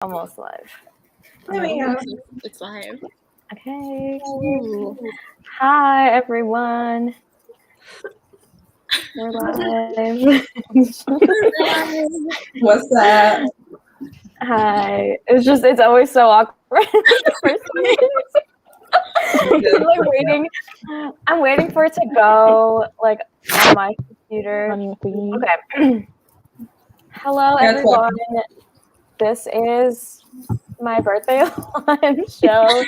Almost live. There we go. It's live. Okay. Hi, everyone. We're live. What's that? Hi. It's always so awkward. I'm waiting for it to go, like, on my computer. Okay. Hello, everyone. This is my birthday lunch show.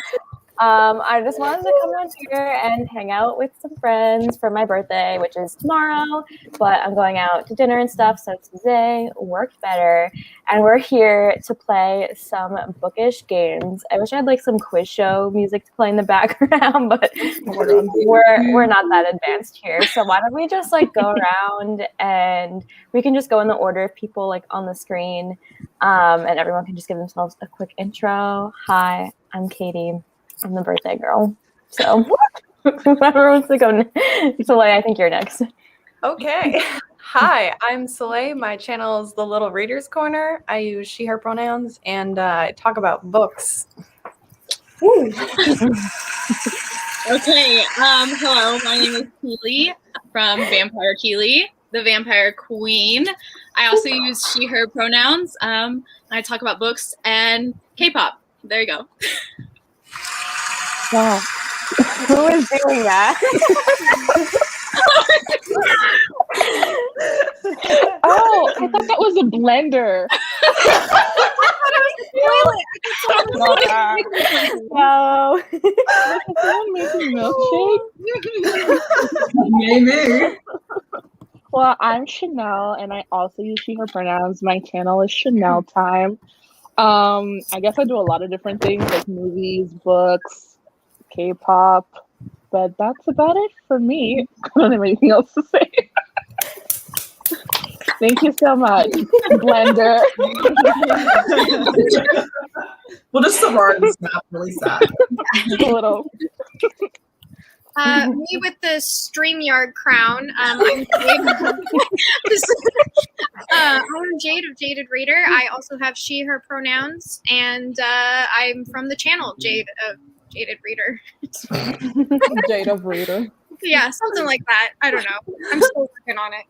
I just wanted to come on here and hang out with some friends for my birthday, which is tomorrow, but I'm going out to dinner and stuff, so today worked better. And we're here to play some bookish games. I wish I had like some quiz show music to play in the background, but we're not that advanced here. So why don't we just like go around and we can just go in the order of people like on the screen, and everyone can just give themselves a quick intro. Hi, I'm Katie. I'm the birthday girl. So whoever wants to go. Soleil, I think you're next. Okay. Hi, I'm Soleil. My channel is The Little Reader's Corner. I use she, her pronouns, and I talk about books. Okay. Hello, my name is Keely from Vampire Keely, the Vampire Queen. I also use she, her pronouns. I talk about books and K-pop. There you go. Wow. Who is doing that? Oh, I thought that was a blender. No. Is someone making milkshake? Maybe. Well, I'm Chanel, and I also use she, her pronouns. My channel is Chanel Time. I guess I do a lot of different things like movies, books, K-pop, but that's about it for me. I don't have anything else to say. Thank you so much, Blender. We'll just sorority snap really sad. A little. Me with the StreamYard crown. I'm Jade of Jaded Reader. I also have she, her pronouns, and I'm from the channel Jade of Jaded Reader. Jade of Reader. Yeah, something like that. I don't know. I'm still working on it.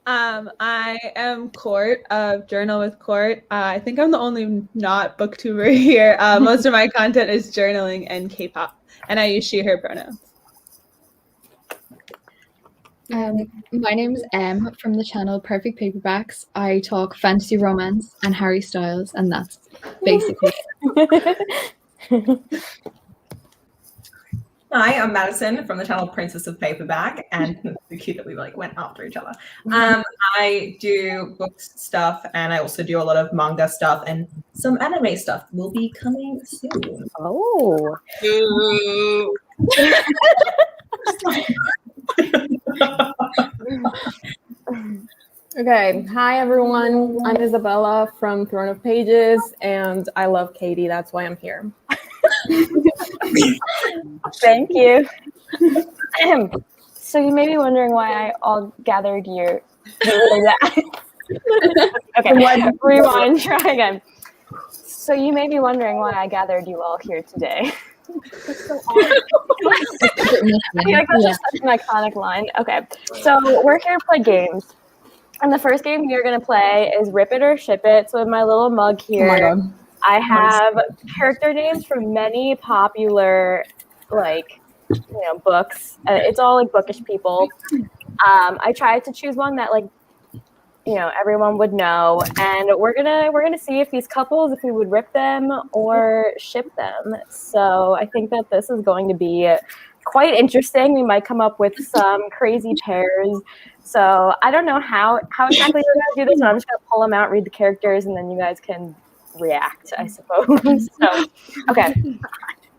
I am Court of Journal with Court. I think I'm the only not booktuber here. Most of my content is journaling and K-pop, and I use she, her pronouns. My name is Em from the channel Perfect Paperbacks. I talk fantasy romance and Harry Styles, and that's basically it. Hi, I'm Madison from the channel Princess of Paperback, and it's cute that we like went after each other. I do books stuff, and I also do a lot of manga stuff, and some anime stuff will be coming soon. Oh. Okay, hi everyone. I'm Isabella from Throne of Pages, and I love Katie. That's why I'm here. Thank you. So you may be wondering why I all gathered here. Okay, rewind, try again. So you may be wondering why I gathered you all here today. That's so awesome. That's just such an iconic line. Okay, so we're here to play games. And the first game we're going to play is Rip It or Ship It. So in my little mug here, Oh my God. I have character names from many popular, books. It's all like bookish people. I tried to choose one that everyone would know, and we're gonna see if these couples, if we would rip them or ship them. So I think that this is going to be quite interesting. We might come up with some crazy pairs. So I don't know how exactly we're gonna do this, but I'm just gonna pull them out, read the characters, and then you guys can react, I suppose. So, okay,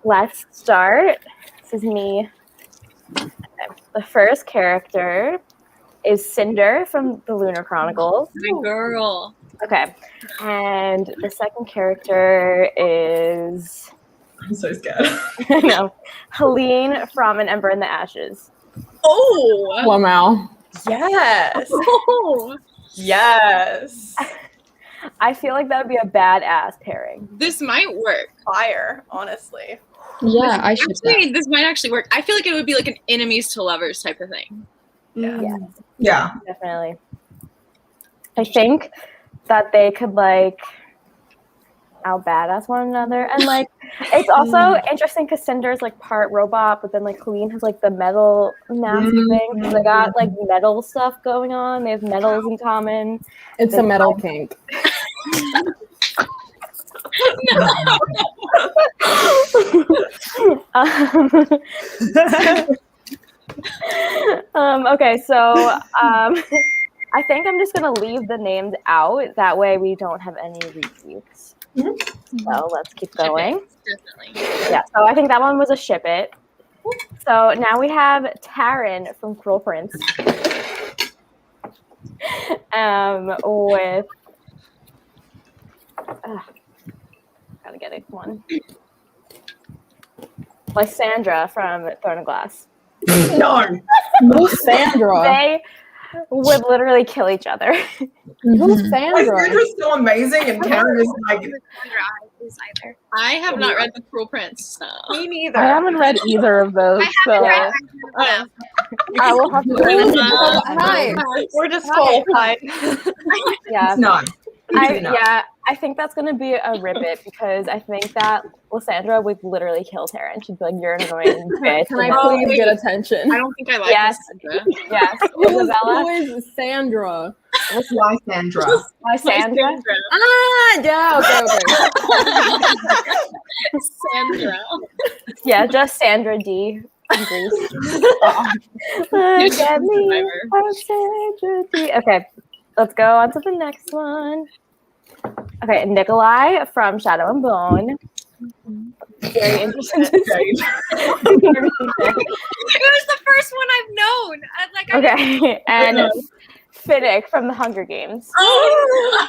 let's start. This is me. Okay. The first character is Cinder from the Lunar Chronicles. My girl. Okay, and the second character is I'm so scared. no, Helene from An Ember in the Ashes. Oh, Wow. yes. Oh. Yes. I feel like that would be a badass pairing. This might work. Fire, honestly. Yeah, I should. Actually, this might actually work. I feel like it would be like an enemies to lovers type of thing. Yeah. Yeah. Definitely. I think that they could like out badass one another, and like it's also interesting because Cinder's like part robot, but then like Colleen has like the metal mask thing. So they got like metal stuff going on. They have metals in common. It's a metal kink. Okay, so I think I'm just gonna leave the names out. That way we don't have any repeats. So let's keep going. Definitely. Yeah, so I think that one was a ship it. So now we have Taryn from Cruel Prince. With gotta get it one. Lysandra from Throne of Glass. No. Sandra. They would literally kill each other. Who's Sandra? Sandra's so amazing, and Karen is like. Either. I have not read The Cruel Prince, so. Me neither. I haven't read either of those, I so haven't read either of them. I will have to Hi. We're disqualified. Yeah. It's not. It's not. Yeah, I think that's gonna be a ribbit because I think that Lysandra would literally kill Taryn. She'd be like, "You're an annoying bitch." Can I And- please get attention? I don't think I like Yes. Lysandra. Yes, Who Isabella. is Sandra? Why Sandra? Lysandra. Ah, yeah, okay. Sandra. Yeah, just Sandra D. From Greece. Good Get me, survivor. I'm Sandra D. Okay, let's go on to the next one. Okay, Nikolai from Shadow and Bone. Very interesting. It was the first one I've known. Okay, and Finnick from the Hunger Games. Oh,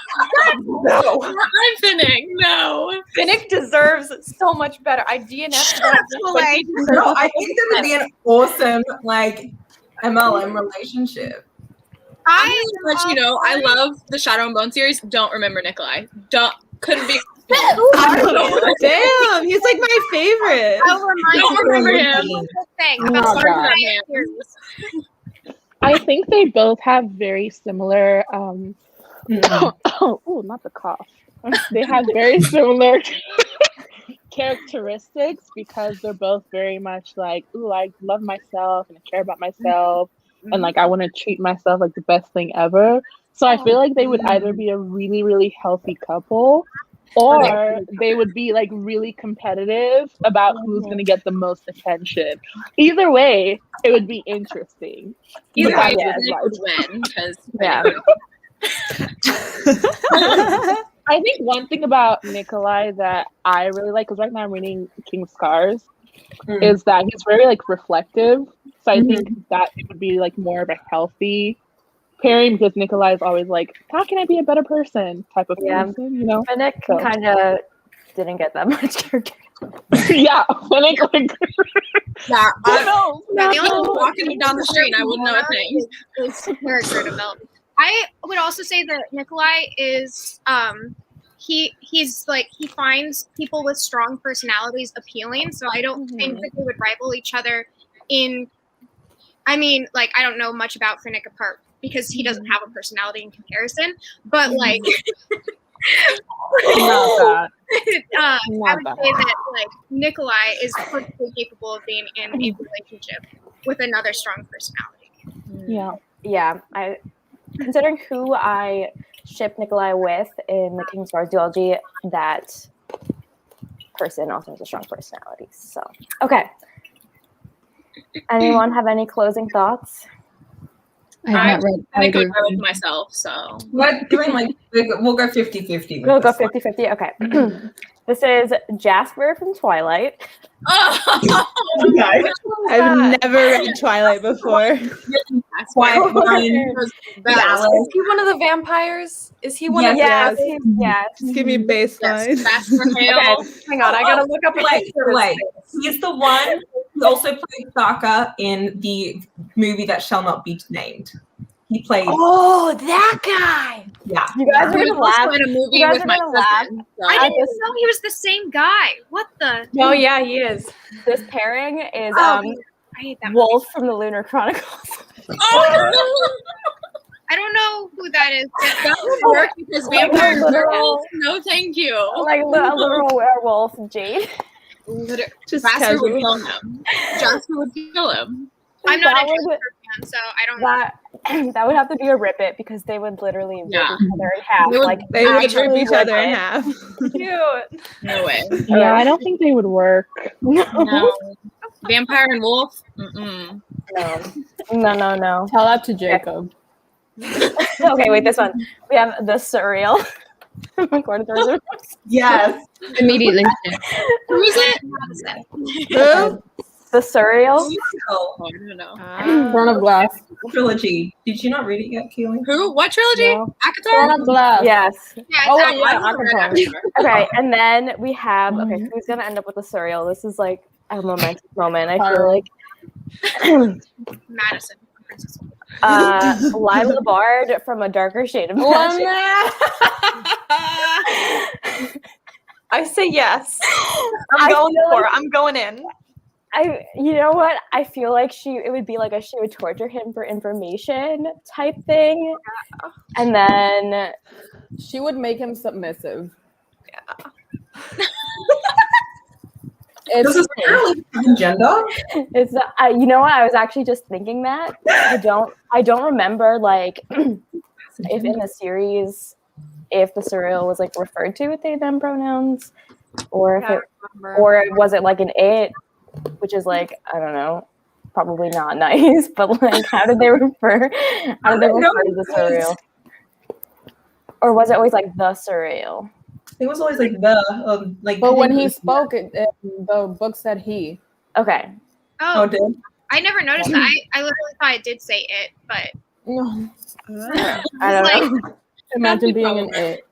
No. I'm Finnick. No. Finnick deserves so much better. I DNF'd that. No, I think that would be an awesome like MLM relationship. I let you know, I love the Shadow and Bone series. Don't remember Nikolai. Couldn't be. Damn, he's like my favorite. I'll remind Don't you remember of him. one thing Oh about my Star God. Trek. I think they both have very similar. Oh, not the cough. They have very similar characteristics because they're both very much like, ooh, I love myself and I care about myself and like I want to treat myself like the best thing ever. So I feel like they would either be a really, really healthy couple or they would be like really competitive about who's going to get the most attention. Either way, it would be interesting. Either way, Yeah. Finnick would win because Yeah. I think one thing about Nikolai that I really like, because right now I'm reading King of Scars, is that he's very like reflective. So I think that it would be like more of a healthy pairing because Nikolai is always like, how can I be a better person type of person, you know? Finnick So. kind of didn't get that much character. Yeah, Finnick like. yeah, No, the only one walking down the street, I wouldn't know a thing. Is character development. I would also say that Nikolai is he's like he finds people with strong personalities appealing. So I don't think that they would rival each other in. I mean, like I don't know much about Finnick apart because he doesn't have a personality in comparison. But like, not that. I Not would that. say that like Nikolai is perfectly capable of being in a relationship with another strong personality. Yeah. Yeah, considering who I ship Nikolai with in the King of Scars duology, that person also has a strong personality. So, okay. Anyone have any closing thoughts? I have not read I either. could go with myself, so. We're doing like we'll go 50-50. We'll go 50-50. Okay. This is Jasper from Twilight. Oh, Okay. I've never read Twilight before. that's why Dallas. Is he one of the vampires? Is he one of Yes, Yes. yes. Just give me baseline. That's for Hale. Okay. Hang on, I gotta look up a picture. Like, he's the one who also played Sokka in the movie that shall not be named. He played. Oh, that guy. Yeah. You guys are He was gonna laugh. also in a movie You guys with are my gonna laugh. cousin. I So. didn't even know he was the same guy. What the? Oh yeah, he is. This pairing is I hate that. Wolf from the Lunar Chronicles. Oh, I don't know who that is. But that would work because vampire literal- werewolves. No, thank you. Like a literal werewolf, Jade. Just Jasper would casual. kill him. Jasper would kill him. I'm not That a would- Jasper fan, so I don't. That would have to be a rip it because they would literally rip Yeah. each other in half. They would- like They would actually rip each other in it. half. Cute. No way. Yeah, I don't think they would work. No. Vampire and wolf? Mm-mm. No. Tell that to Jacob. Okay, wait, this one. We have the surreal. According to the- Yes. Immediately. Who is it? Who? The surreal. Oh, I don't know. Throne of Glass. Trilogy. Did you not read it yet, Keelan? Who? What trilogy? No. Akatar? Throne of Glass. Yes. Yeah, Oh, it's yeah, actually- Akatar. Okay, and then we have who's gonna end up with the surreal? This is like a romantic moment. I feel like Madison. Princess. Lila Bard from A Darker Shade of Magic. I say yes. I I'm going in. You know what? I feel like it would be like she would torture him for information type thing, and then She would make him submissive. This is apparently gender. it's you know what? I was actually just thinking that I don't remember like if in the series if the surreal was like referred to with they them pronouns or if or was it like an it, which is like I don't know, probably not nice, but like how did they refer to the surreal? Or was it always like the surreal? It was always like the like. But when he spoke, the book said he. Okay. Oh, did? I never noticed that. I literally thought it did say it, but No. I don't like, know. Imagine being an it.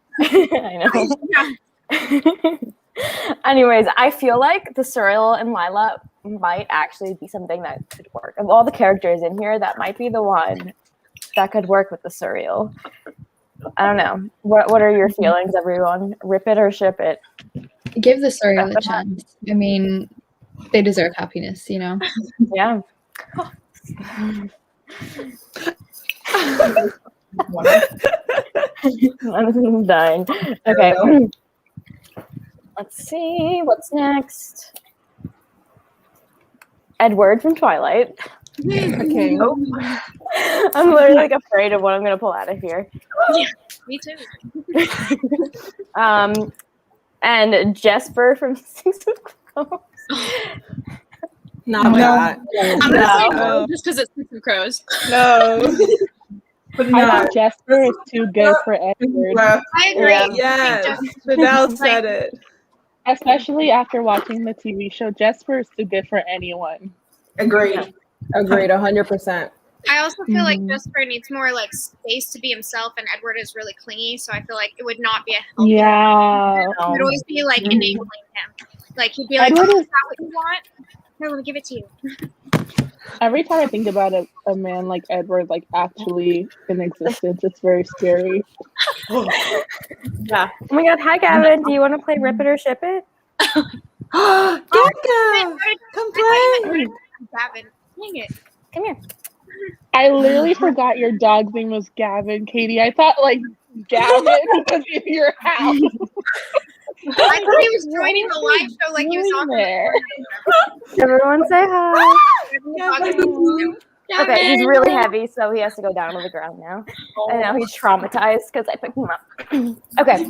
I know. Anyways, I feel like the surreal and Lila might actually be something that could work. Of all the characters in here, that might be the one that could work with the surreal. I don't know. What are your feelings, everyone? Rip it or ship it? Give the surreal a chance. I mean, they deserve happiness, you know? Yeah. I'm dying. Okay. Let's see. What's next? Edward from Twilight. Okay. I'm literally like afraid of what I'm gonna pull out of here. me too. And Jesper from Six of Crows. Not that. I'm gonna say No. no just because it's Six of Crows. No. But I no. think Jasper is too good for Edward, I agree. Yeah. Yes. Fidel said it. especially after watching the TV show. Jasper is too good for anyone. Agreed. Agreed, 100%. I also feel like Jasper needs more like space to be himself, and Edward is really clingy, so I feel like it would not be a healthy. Yeah. It would always be like enabling him. Like he'd be like, Edward "Oh, is- is that what you want? Here, let me give it to you." Every time I think about a man like Edward, like actually in existence, it's very scary. Yeah. Oh my god. Hi, Gavin. Do you want to play Rip It or Ship It? Gekko! Come play! Gavin, dang it. Come here. I literally forgot your dog's name was Gavin, Katie. I thought like Gavin was in your house. I thought he was joining the live show like he was on there. Everyone say hi. the Okay, he's really heavy, so he has to go down to the ground now. And now he's traumatized because I picked him up. Okay.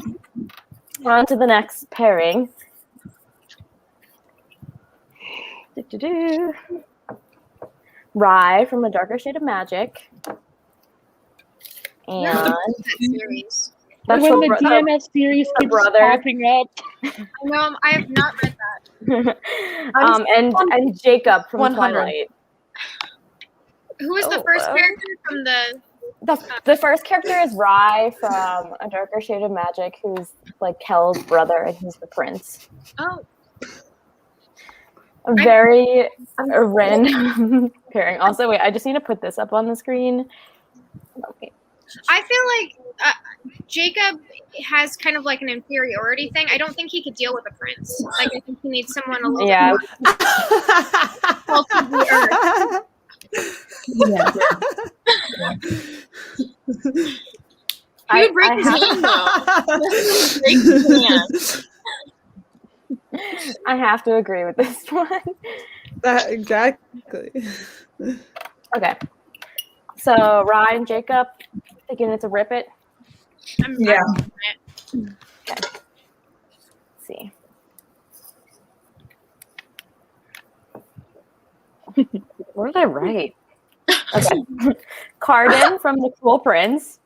On to the next pairing. Do-do-do. Rye from A Darker Shade of Magic. And series. that's When the the DNF series keeps brother. popping up. No, I have not read that. and Jacob from 100. Twilight. Who was the first character from the? The first character is Rye from A Darker Shade of Magic, who's like Kel's brother, and he's the prince. Oh, A very random pairing. Also, wait, I just need to put this up on the screen. Okay. I feel like Jacob has kind of like an inferiority thing. I don't think he could deal with a prince. Like, I think he needs someone a little bit more salt of the earth. He would break his hand though. Break his hand. I have to agree with this one. Exactly. Okay. So Ryan, Jacob, thinking it's a rip it. Yeah. Okay. Let's see. What did I write? Okay. Carden from The Cruel Prince.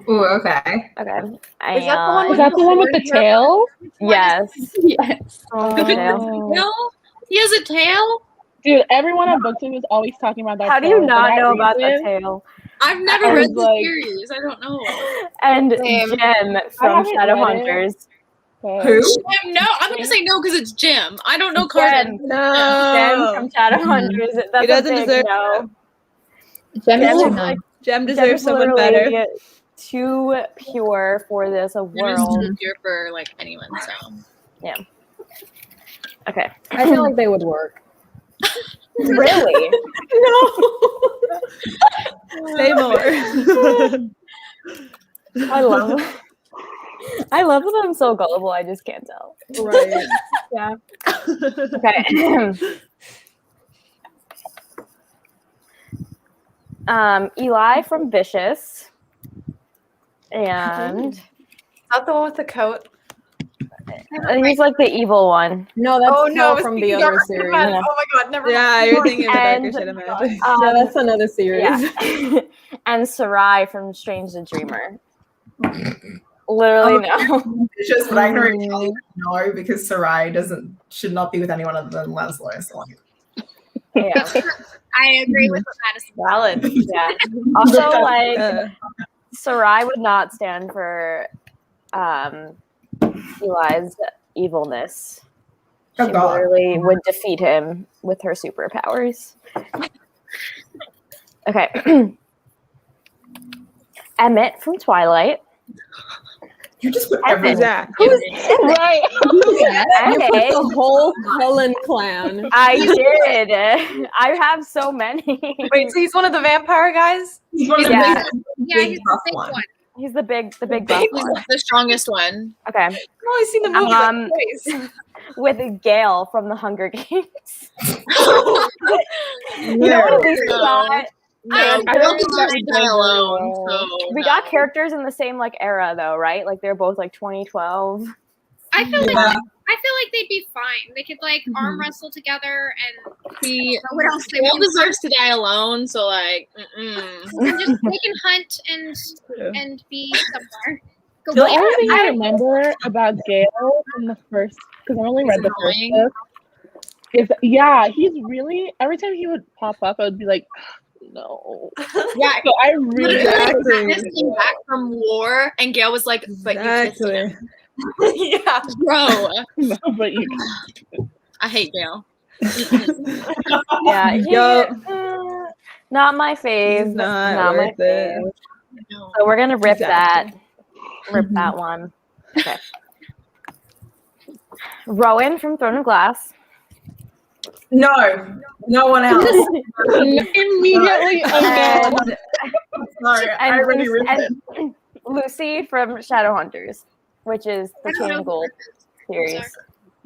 Ooh, okay. Okay. Is that the one Is that the one with the tail? Yes. Yes. Tail? He has a tail? Dude, everyone on BookTube is always talking about that. How do tail you for not that know about the reason. tail? I've never I read was the like- series. I don't know. And Same. Jem from haven't read it. Shadowhunters. Who? Jim, no, I'm gonna say no because it's Jim. I don't know Carden. Jem. No. Jem from Shadowhunters. That's He doesn't a big deserve no. Jem Jem is is too like nice. Jem Jem deserves is someone literally better. too pure for this Jim is world. too pure for like anyone. So Okay. I feel like they would work. Really? Say more. I love that I'm so gullible. I just can't tell. Right. Yeah. Okay. Eli from Vicious, and Not the one with the coat. he's like the evil one. No, that's Oh no, from the other series. Oh my god, never mind. Yeah, you're thinking of a darker And, shit, imagine. Yeah, that's another series. Yeah. And Sarai from Strange the Dreamer. Literally no. It's just, but I can already tell you no because Sarai should not be with anyone other than Leslie. So like, Yeah. I agree with what Madison. Valid. Yeah. Also, like Uh, Sarai would not stand for Eli's evilness. She Oh, God. literally would defeat him with her superpowers. Okay. Emmett from Twilight. you just put Evan. who's everything. that? Right. You put Okay. the whole Cullen clan. I did. I have so many. Wait, so he's one of the vampire guys? He's one of the Yeah. Yeah, big he's the tough big one. one. He's the big buff He's one. the strongest one. Okay. I've only seen the movie twice. With Gale from the Hunger Games. You know Yeah. what we got? I don't Characters- think that we die alone. So We got characters in the same like era though, right? Like they're both like 2012. I feel Yeah. like they'd be fine. They could like arm wrestle together and He what else they Gail want. deserves to die alone. So like, They can hunt and be somewhere. Go The play. only thing I remember about Gale from the first, because I only read the first annoying. book, is he's really, every time he would pop up, I would be like, no. yeah. So I really Exactly. Katniss came back from war, and Gail was like, "But you kissed Exactly. him, Yeah. bro." no, but you I hate Gail. Yeah. Yup. Not my fave. He's not my worth it. fave. No. So we're gonna rip Exactly. Rip that one. Okay. Rowan from Throne of Glass. No one else. immediately And, Sorry, I already ripped it. and Lucy from Shadowhunters, which is the I don't Chain know of Gold series.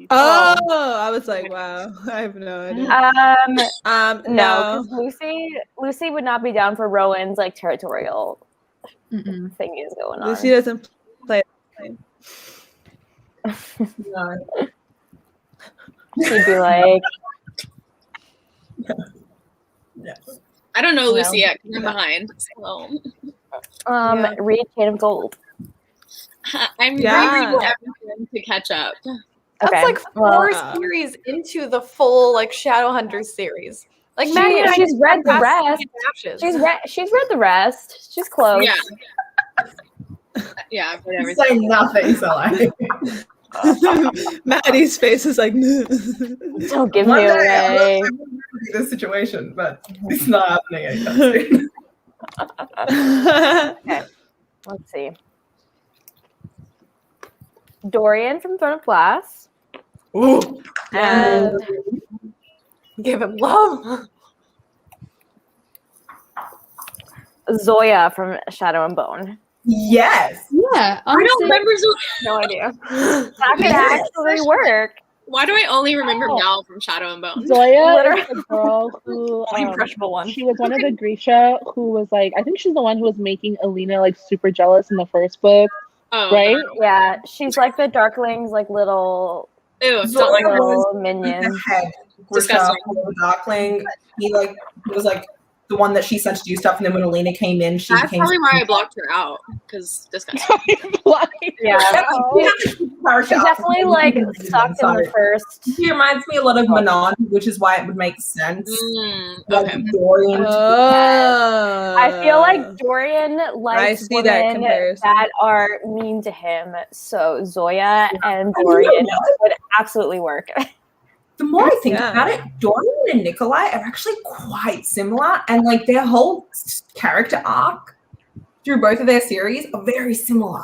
Oh, I was like, wow, I have no idea. No, because Lucy would not be down for Rowan's like territorial Mm-mm. thing is going on. Lucy doesn't play. No. She'd be like, I don't know No. Lucy yet. 'Cause I'm behind. So Yeah. read Chain of Gold. I'm Yeah. rereading everything to catch up. That's Okay, like well, four series into the full like Shadowhunters series. Like Maddie and I she's just read the past rest. adaptions. She's read the rest. She's close. Yeah. Yeah, I've read Say everything. nothing, so I. Maddie's face is like, Don't give One me day I away. will this situation, but it's not happening anytime soon. Okay, let's see. Dorian from Throne of Glass. Ooh. And Give him love. Zoya from Shadow and Bone. Yes. Yeah, I don't remember Zoya. No idea. That could actually work. Why do I only remember Oh. Mal from Shadow and Bone? Zoya Literally. is the girl who The impressionable one. she was one of the Grisha who was like, I think she's the one who was making Alina like super jealous in the first book, Oh, right? Yeah, she's like the Darkling's like little Ew, Zoya don't like her. little the minion. head Grisha Disgusting. of Darkling. He was like the one that she sent to do stuff, and then when Alina came in, she That's became. probably why I blocked her out, because disgusting. Yeah. She definitely like sucked in the first. She reminds me a lot of Manon, which is why it would make sense. Okay. Like Dorian. I feel like Dorian I likes see that women comparison. that are mean to him. So Zoya and Dorian would absolutely work. The more I think Yeah. about it, Dorian and Nikolai are actually quite similar, and like their whole character arc through both of their series are very similar.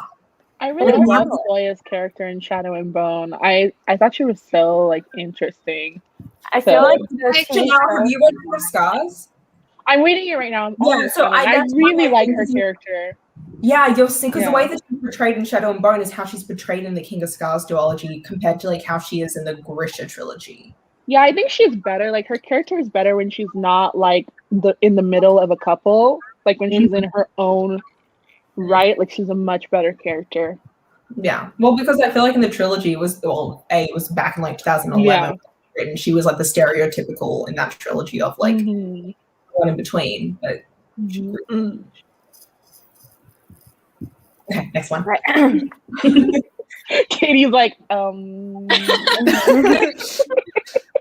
I really Yeah. loved Zoya's character in Shadow and Bone. I thought she was so like interesting. I feel like Janelle, have you read King of Scars? I'm reading it right now. I'm Yeah, almost so done. I that's really why I like think her this is- character. Yeah, you'll see, because the Yeah. way that she's portrayed in Shadow and Bone is how she's portrayed in the King of Scars duology compared to like how she is in the Grisha trilogy. Yeah, I think she's better. Like her character is better when she's not like in the middle of a couple. Like when she's in her own right. Like she's a much better character. Yeah, well, because I feel like in the trilogy it was back in like 2011 written. She was like the stereotypical in that trilogy of like one in between. But okay, next one. Right. Katie's like,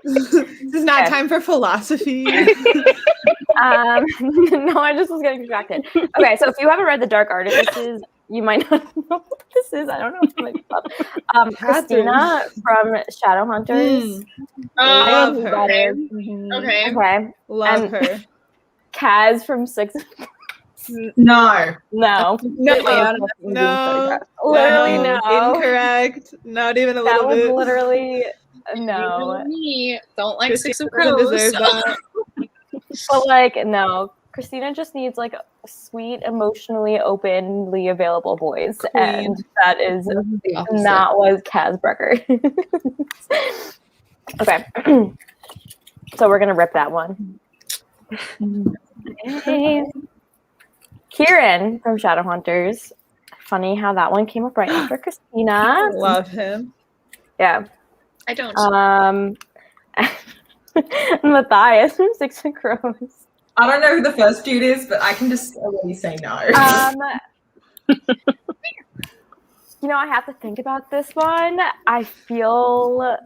This is not time for philosophy. No, I just was getting distracted. Okay, so if you haven't read The Dark Artifices, you might not know what this is. I don't know. Christina from Shadowhunters. Love her. Okay. Okay. Love And her. Kaz from Six. No. No. No. Literally no. Incorrect. Not even a That little was bit. literally no. Me don't like Six of Christina Crows. doesn't deserve that. But like no. Christina just needs like sweet, emotionally openly available boys. And that is not what Kaz Brecker. Okay. So we're gonna rip that one. Okay. Kieran from Shadowhunters. Funny how that one came up right after Christina. Love him. Yeah. I don't. Matthias from Six of Crows. I don't know who the first dude is, but I can just already say no. You know, I have to think about this one. I feel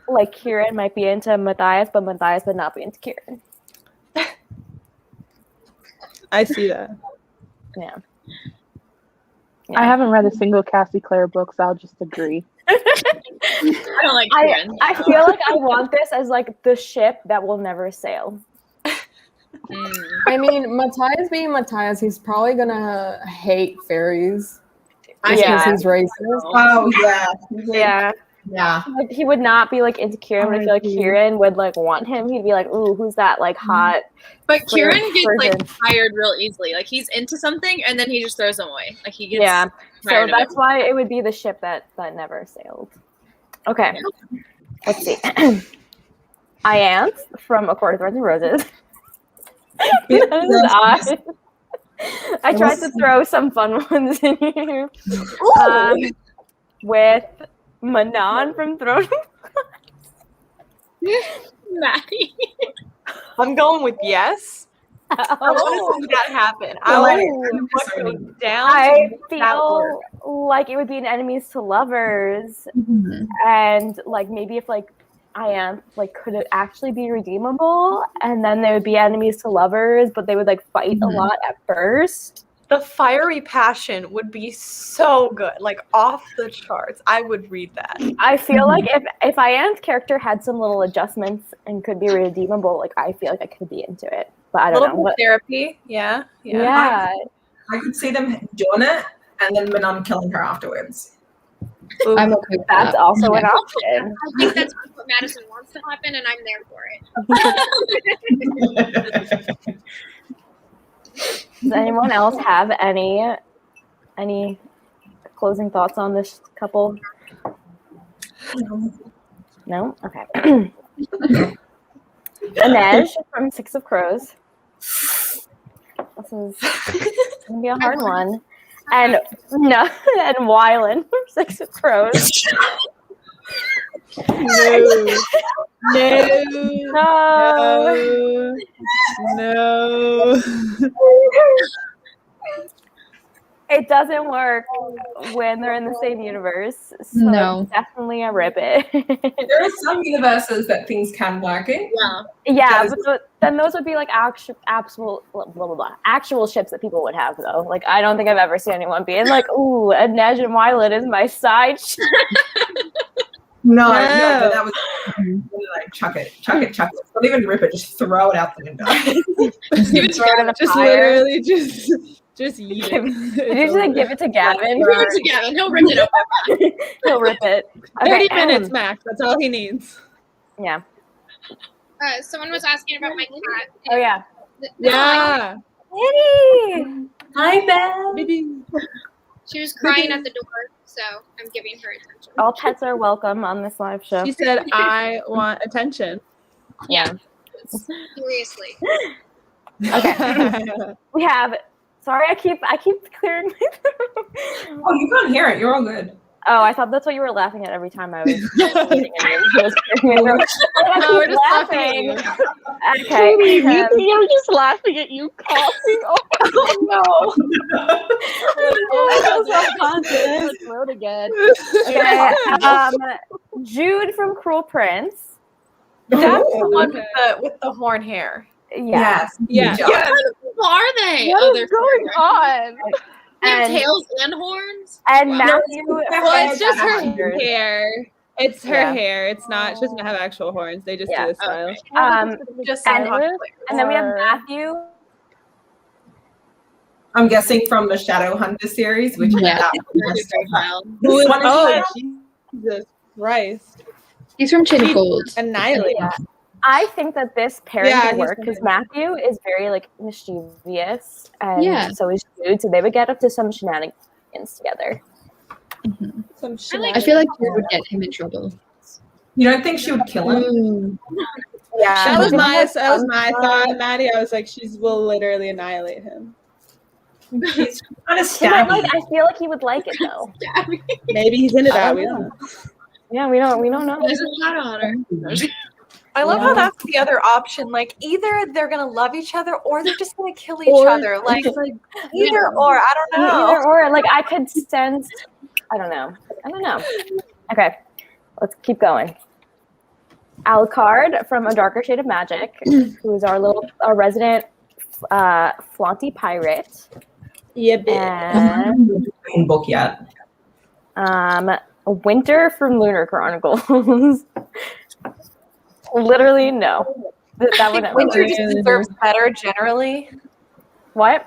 like Kieran might be into Matthias, but Matthias would not be into Kieran. I see that. Yeah. I haven't read a single Cassie Clare book, so I'll just agree. I don't like Kieran. I feel like I want this as like the ship that will never sail. I mean, Matthias being Matthias, he's probably gonna hate fairies because he's racist. Oh yeah. Yeah. Yeah. Like, he would not be like into Kieran, but I feel like Kieran would like want him. He'd be like, "Ooh, who's that like hot?" But Kieran gets like person. tired real easily. Like he's into something and then he just throws them away. Like he gets Yeah. So tired of that's it. why it would be the ship that never sailed. Okay. Let's see. Ianthe from A Court of Thorns and Roses. I tried to throw some fun ones in here. With Manon from Throne. Maddie. I'm going with yes. I want to see that happen. I want what goes down. I to make that work. feel like it would be an enemies to lovers, and like maybe if like Ianthe like could it actually be redeemable, and then there would be enemies to lovers, but they would like fight a lot at first. The fiery passion would be so good, like off the charts. I would read that. I feel like if Ianthe's character had some little adjustments and could be redeemable, like I feel like I could be into it. but I A don't little know. bit of therapy. Yeah. Yeah. I could see them doing it and then Manon killing her afterwards. I'm okay with That's that. also an Yeah. option. I think that's what Madison wants to happen, and I'm there for it. Does anyone else have any closing thoughts on this couple? No? Okay. Inej from Six of Crows. This is gonna be a hard one. And Wylan from Six of Crows. No. It doesn't work when they're in the same universe. So No. it's definitely a rip it. There are some universes that things can work in. Yeah, but then those would be like actual ships that people would have, though. Like, I don't think I've ever seen anyone being like, "Ooh, Inej and Wylan is my side ship." No, but that was like chuck it. Don't even rip it. Just throw it out the window. Just Literally just eat it. Did you just like, give it to Gavin? Give it to Gavin. He'll rip it up. He'll rip it. 30 minutes max. That's all he needs. Yeah. Someone was asking about my cat. Oh yeah. Yeah. Kitty. Hi, Belle. She was crying at the door, so I'm giving her attention. All pets are welcome on this live show. She said, "I want attention." Yeah. Seriously. Okay. We have. Sorry, I keep clearing my throat. Oh, you can't hear it. You're all good. Oh, I thought that's what you were laughing at every time I was eating it. No, we're just laughing. Okay. You're just laughing at you coughing. Oh no. Self-conscious. Throat again. Okay. Jude from Cruel Prince. That's the one with the horn hair. Yeah. Yes. What kind of people are they? What is they're going on? They have And- tails and horns? And Wow. Matthew. Well, it's just her Actors. hair. It's her Yeah. hair. It's not. She doesn't have actual horns. They just Yeah. do the style. Just and- and And then we have Matthew. I'm guessing from the Shadowhunter series, which Yeah. is Who is? One is Oh, Shadow? Jesus Christ! He's from Chain of Gold. Annihilate. Yeah. I think that this pairing Yeah, would he's work because Matthew is very like mischievous, and Yeah. so is Jude, so they would get up to some shenanigans together. Some shit. I feel like you would get him in trouble. You don't think she would kill him? Yeah, That was my fun. thought, Maddie. I was like, she will literally annihilate him. She's kind of He might like, stabby. I feel like he would like it though. Maybe he's into that. We don't know. Yeah, we don't know. There's a shadow on her. I love how that's the other option. Like either they're gonna love each other or they're just gonna kill each other. Like either or. I don't know. Either or, like I could sense. I don't know. Okay, let's keep going. Alucard from A Darker Shade of Magic, who is our resident flaunty pirate. Yeah, bitch. And In book yet. Winter from Lunar Chronicles. Literally, no. That would never Winter work. just deserves better generally. What?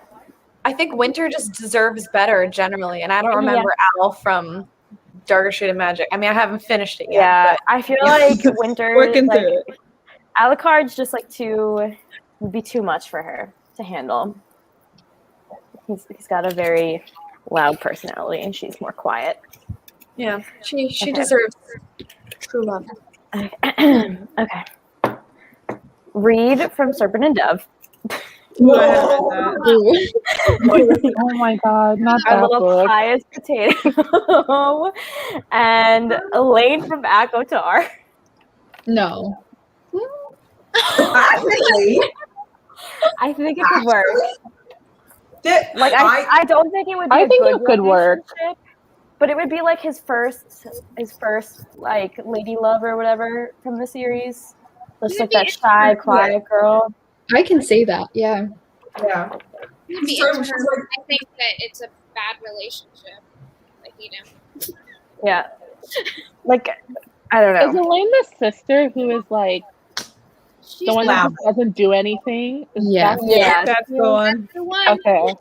I think Winter just deserves better generally, and I don't remember Al from Darker Shade of Magic. I mean, I haven't finished it yet. Yeah, I feel like Winter, Working like, through it. Alucard's just like would be too much for her to handle. He's got a very loud personality, and she's more quiet. Yeah, she Okay. deserves true love. Okay. Reed from Serpent and Dove. Oh my god, not Our that little book. pious potato. And Elaine from Akotar. No. Actually, I think it could work. Like I I don't think it would be I a think good it could work. relationship, but it would be like his first like lady love or whatever from the series. Just like that shy, quiet girl. I can say that, yeah. yeah. It'd be So internal. she's like- I think that it's a bad relationship. Like, you know. Yeah. Like I don't Is know. Elaine the sister who is like The one that just doesn't do anything. Yeah. That's the one. The one. Okay.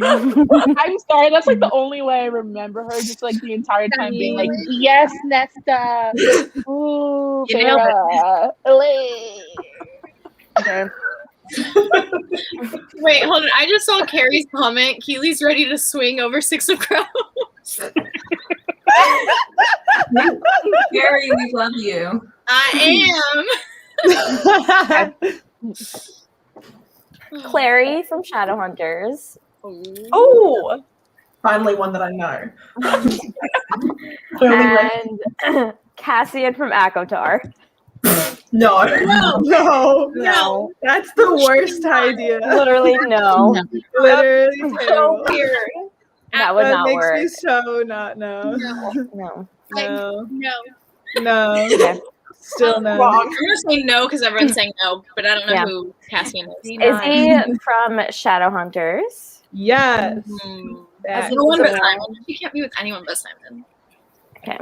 I'm sorry. That's like the only way I remember her. Just like the entire time being like, "Yes, Nesta." Ooh, You nailed Farrah. Olay. Okay. Wait, hold on. I just saw Carrie's comment. Keely's ready to swing over Six of Crows. Gary, we love you. I am. Clary from Shadowhunters. Oh, Finally, one that I know. And Cassian from Akotar. No. No. That's the worst idea. Literally no. Literally so terrible. weird. That would That not makes work. me so not know. No. No. No. No. No. Okay. Still no. I'm gonna say no because everyone's saying no, but I don't know Yeah. who Cassian is. Izzy from Shadowhunters. Yes. That's That- no one but Simon. She can't be with anyone but Simon. Okay.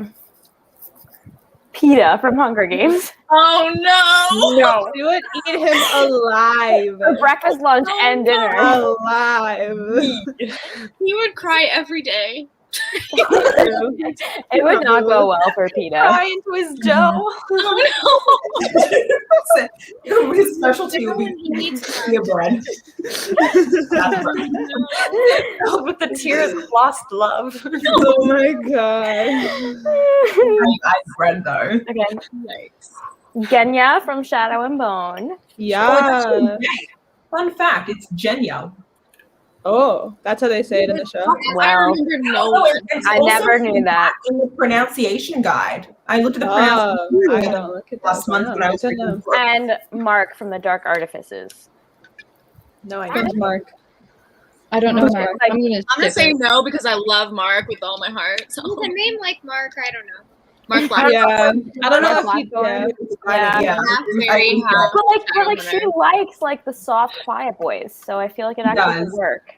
PETA from Hunger Games. Oh no! No. She would eat him alive. For breakfast, lunch, and dinner. Alive. He would cry every day. It would not go well for PETA. Cry into his dough. Oh His specialty would be your bread. Filled with the tears of lost love. Oh my god. I bread though. Okay. Yikes. Genya from Shadow and Bone. Yeah. Fun fact, it's Genya. Oh, that's how they say it in the show. I Wow. remember no Oh, one. it's I also never knew that. in the pronunciation guide. I looked at the Oh, pronunciation I guide don't look at last that. month when I was reading the book. And Mark from the Dark Artifices. No idea. Mark. I don't know Mark. Like- I'm gonna I'm gonna skip say it. no because I love Mark with all my heart. So. With a name like Mark, I don't know. Mark Black. Yeah. I don't know if he. Blackthorn. Yeah. Yeah. Very I- But like she likes like the soft, quiet boys, so I feel like it actually does. could work,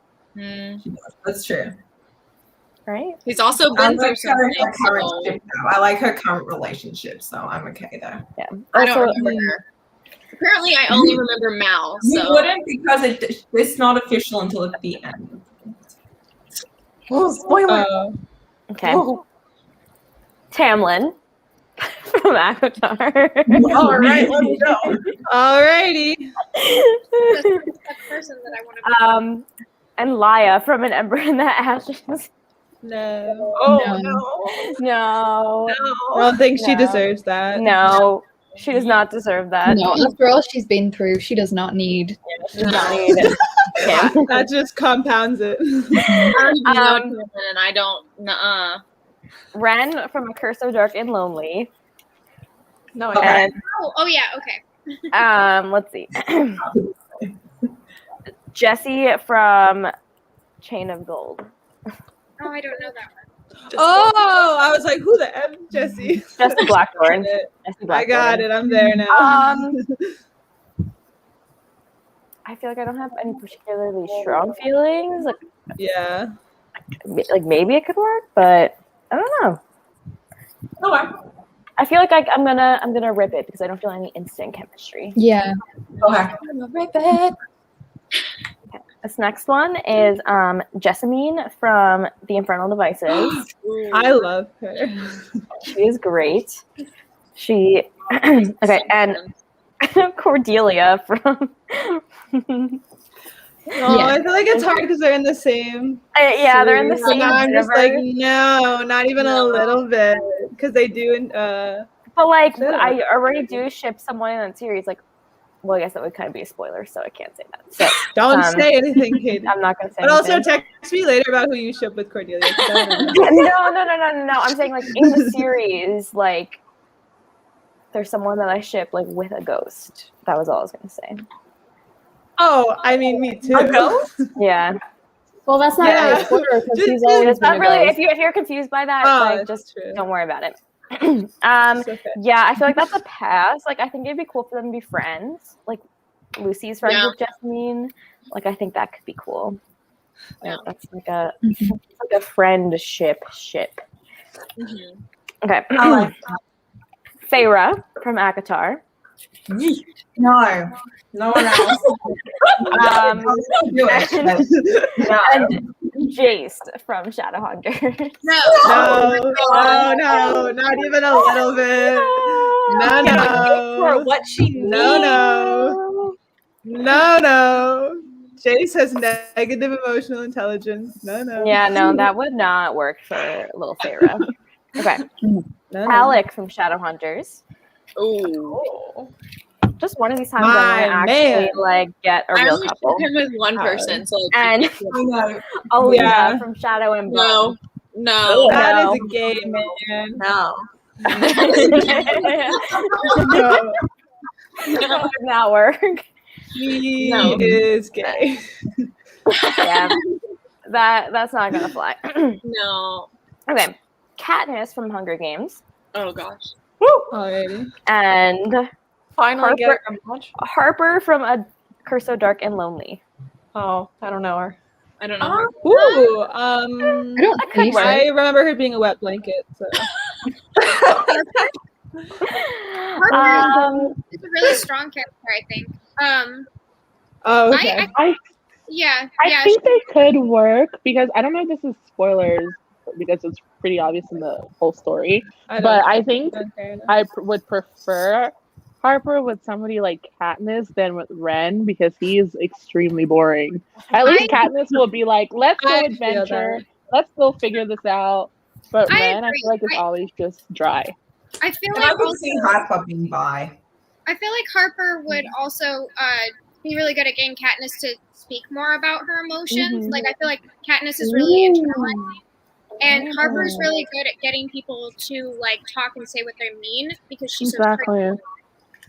That's true. right? He's also I been through like her something. current So ship, though. I like her current relationship, so I'm okay there. Yeah. I don't Also, remember her. Apparently, I only remember Mal. You So wouldn't because it's not official until at the end. Oh, spoiler. okay. Tamlin from Avatar. All right, let's go. Alrighty. That person that I want to be. And Laya from An Ember in the Ashes. No. Oh No. No, I don't think she No. deserves that. no, she does not deserve that. No, after all she's been through, she does not need. She does not need it. Okay. That just compounds it. I don't even know Um, Tamlin, and I don't. Nuh-uh. Ren from A Curse of Dark and Lonely. No, Okay. I And Oh yeah, okay. let's see. Jesse from Chain of Gold. Oh, I don't know that one. Oh, I was like, who the F, Jesse? Jesse Blackthorn. Got it. Jesse I got it. I'm there now. I feel like I don't have any particularly strong feelings. Yeah. Like maybe it could work, but I don't know. Okay. I feel like I'm gonna rip it because I don't feel any instant chemistry. Yeah. Okay. This next one is Jessamine from The Infernal Devices. I love her. She is great. She okay, and Cordelia from Oh, I feel like it's hard because they're in the same. yeah, they're in the series. same And I'm just like, universe. no, not even a little bit, because they do. But like, Shut up. I already do ship someone in that series. Like, well, I guess that would kind of be a spoiler, so I can't say that. So Don't Um, say anything, Katie. I'm not gonna say. But also anything. text me later about who you ship with Cordelia. 'cause I don't know. No. I'm saying like in the series, like there's someone that I ship like with a ghost. That was all I was gonna say. Oh, I mean, me too. A ghost? Yeah, Well, that's not Yeah. really a spoiler because Just- he's always it's not been a really. ghost. If you're confused by that, Oh, like that's just true. don't worry about it. It's okay. Yeah, I feel like that's a pass. Like I think it'd be cool for them to be friends. Like Lucy's friends Yeah. with Jessamine. Like I think that could be cool. Yeah. That's like a friend ship. Mhm. Okay. I like Feyre from Akatar. No. No one else. And No. Jace from Shadowhunters. No. No, not even a little bit. For No. what she needs. No. Jace has negative emotional intelligence. No. Yeah, no, that would not work for little Sarah. Okay. No. Alec from Shadowhunters. Ooh. Just one of these times I'm My gonna actually man. like get a I real only couple. share him with one person, so And I know. Alina Yeah. from Shadow and Bone. no. That No. is a gay man. No. No. That would not work. He No. is gay. Yeah. That's not gonna fly. No. Okay. Katniss from Hunger Games. Oh gosh. Alrighty. And Finally get her much. Harper from A Curse So Dark and Lonely. Oh, I don't know her. I don't know. her. Ooh, I don't That could think so. work. I remember her being a wet blanket. So. It's a really strong character, I think. Oh, okay. Yeah. I think they could work because I don't know if this is spoilers because it's pretty obvious in the whole story. But I think I would prefer Harper with somebody like Katniss than with Ren because he is extremely boring. At least Katniss will be like, let's go I feel adventure, that. let's go figure this out. But I Ren, I agree. feel like it's always just dry. I feel And I like could see Harper being bi. I feel like Harper would also be really good at getting Katniss to speak more about her emotions. Mhm. Like I feel like Katniss is really internalizing, and Harper's really good at getting people to like talk and say what they mean because she's so Exactly.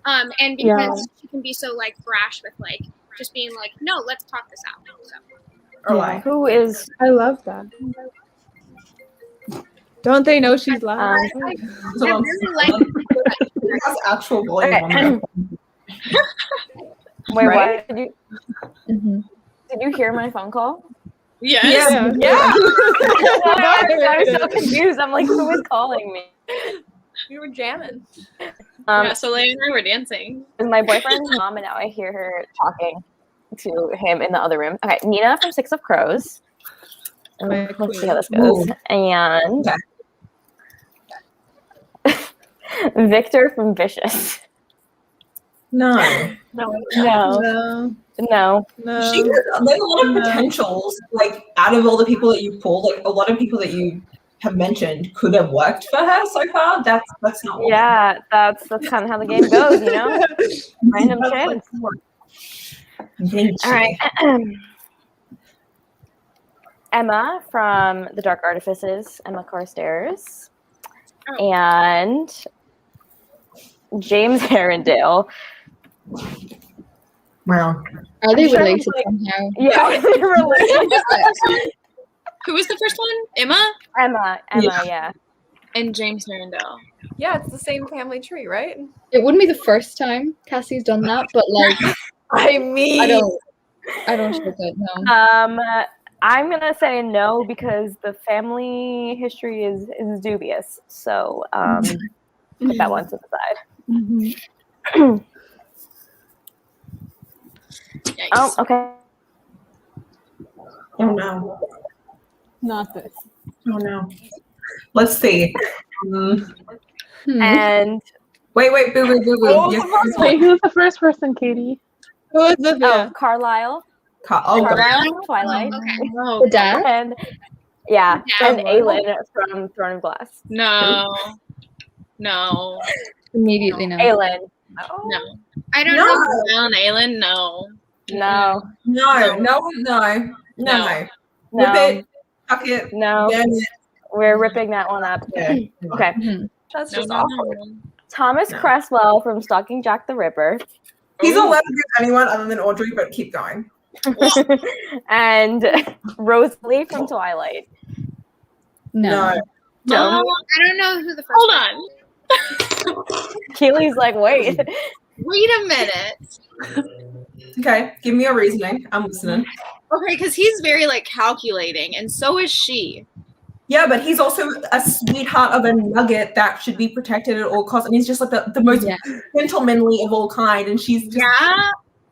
and because she can be so like brash with like just being like, no, let's talk this out. So. Or like, Who is I love that. Don't they know she's live? I really like It has actual volume on there. wait, Right? what? Mhm. Did you hear my phone call? Yes. Yeah. I was so confused. I'm like, who is calling me? You were jamming. Yeah, so Leia and I were dancing. Is my boyfriend's mom, and now I hear her talking to him in the other room. Okay, Nina from Six of Crows. My Let's see queen. how this goes. And Victor from Vicious. No. No. No. She has, there's a lot of potentials, like out of all the people that you pulled, like a lot of people that you have mentioned could have worked for her so far. That's not one. Yeah, that's kind of how the game goes, you know? Random chance. All right. Emma from The Dark Artifices, Emma Carstairs. And James Herondale. Wow. Are they sure related like- somehow? Yeah, they're related. Who was the first one? Emma Emma, yeah. and James Herondale. Yeah, it's the same family tree, right? It wouldn't be the first time Cassie's done that, but like I mean, I don't share that. No. I'm gonna say no because the family history is dubious. So put that one to the side. Yikes. Oh, okay. Oh no. Not this. Oh no. Let's see. And Wait, boo. Wait, who's the first person, Katie? Who is the Carlisle. Oh, Carlisle from Twilight. Okay. No. The dad? And yeah, Yeah. and Aelin from Throne of Glass. No. Immediately no. Aelin. No. I don't No. know. Brown Aelin, no. No. No. Rip it. Fuck it. No. Burn it. We're ripping that one up. Yeah. Okay. Mhm. that's No, just no, awkward. no. Thomas Cresswell from Stalking Jack the Ripper. He's allowed to be anyone other than Audrey, but keep going. And Rosalie from Twilight. No. No. I don't know who the first. Hold on. Keely's like, wait. Wait a minute. Okay, give me your reasoning. I'm listening. Okay, because he's very like calculating, and so is she. Yeah, but he's also a sweetheart of a nugget that should be protected at all costs. And he's just like the most gentlemanly of all kind. And she's just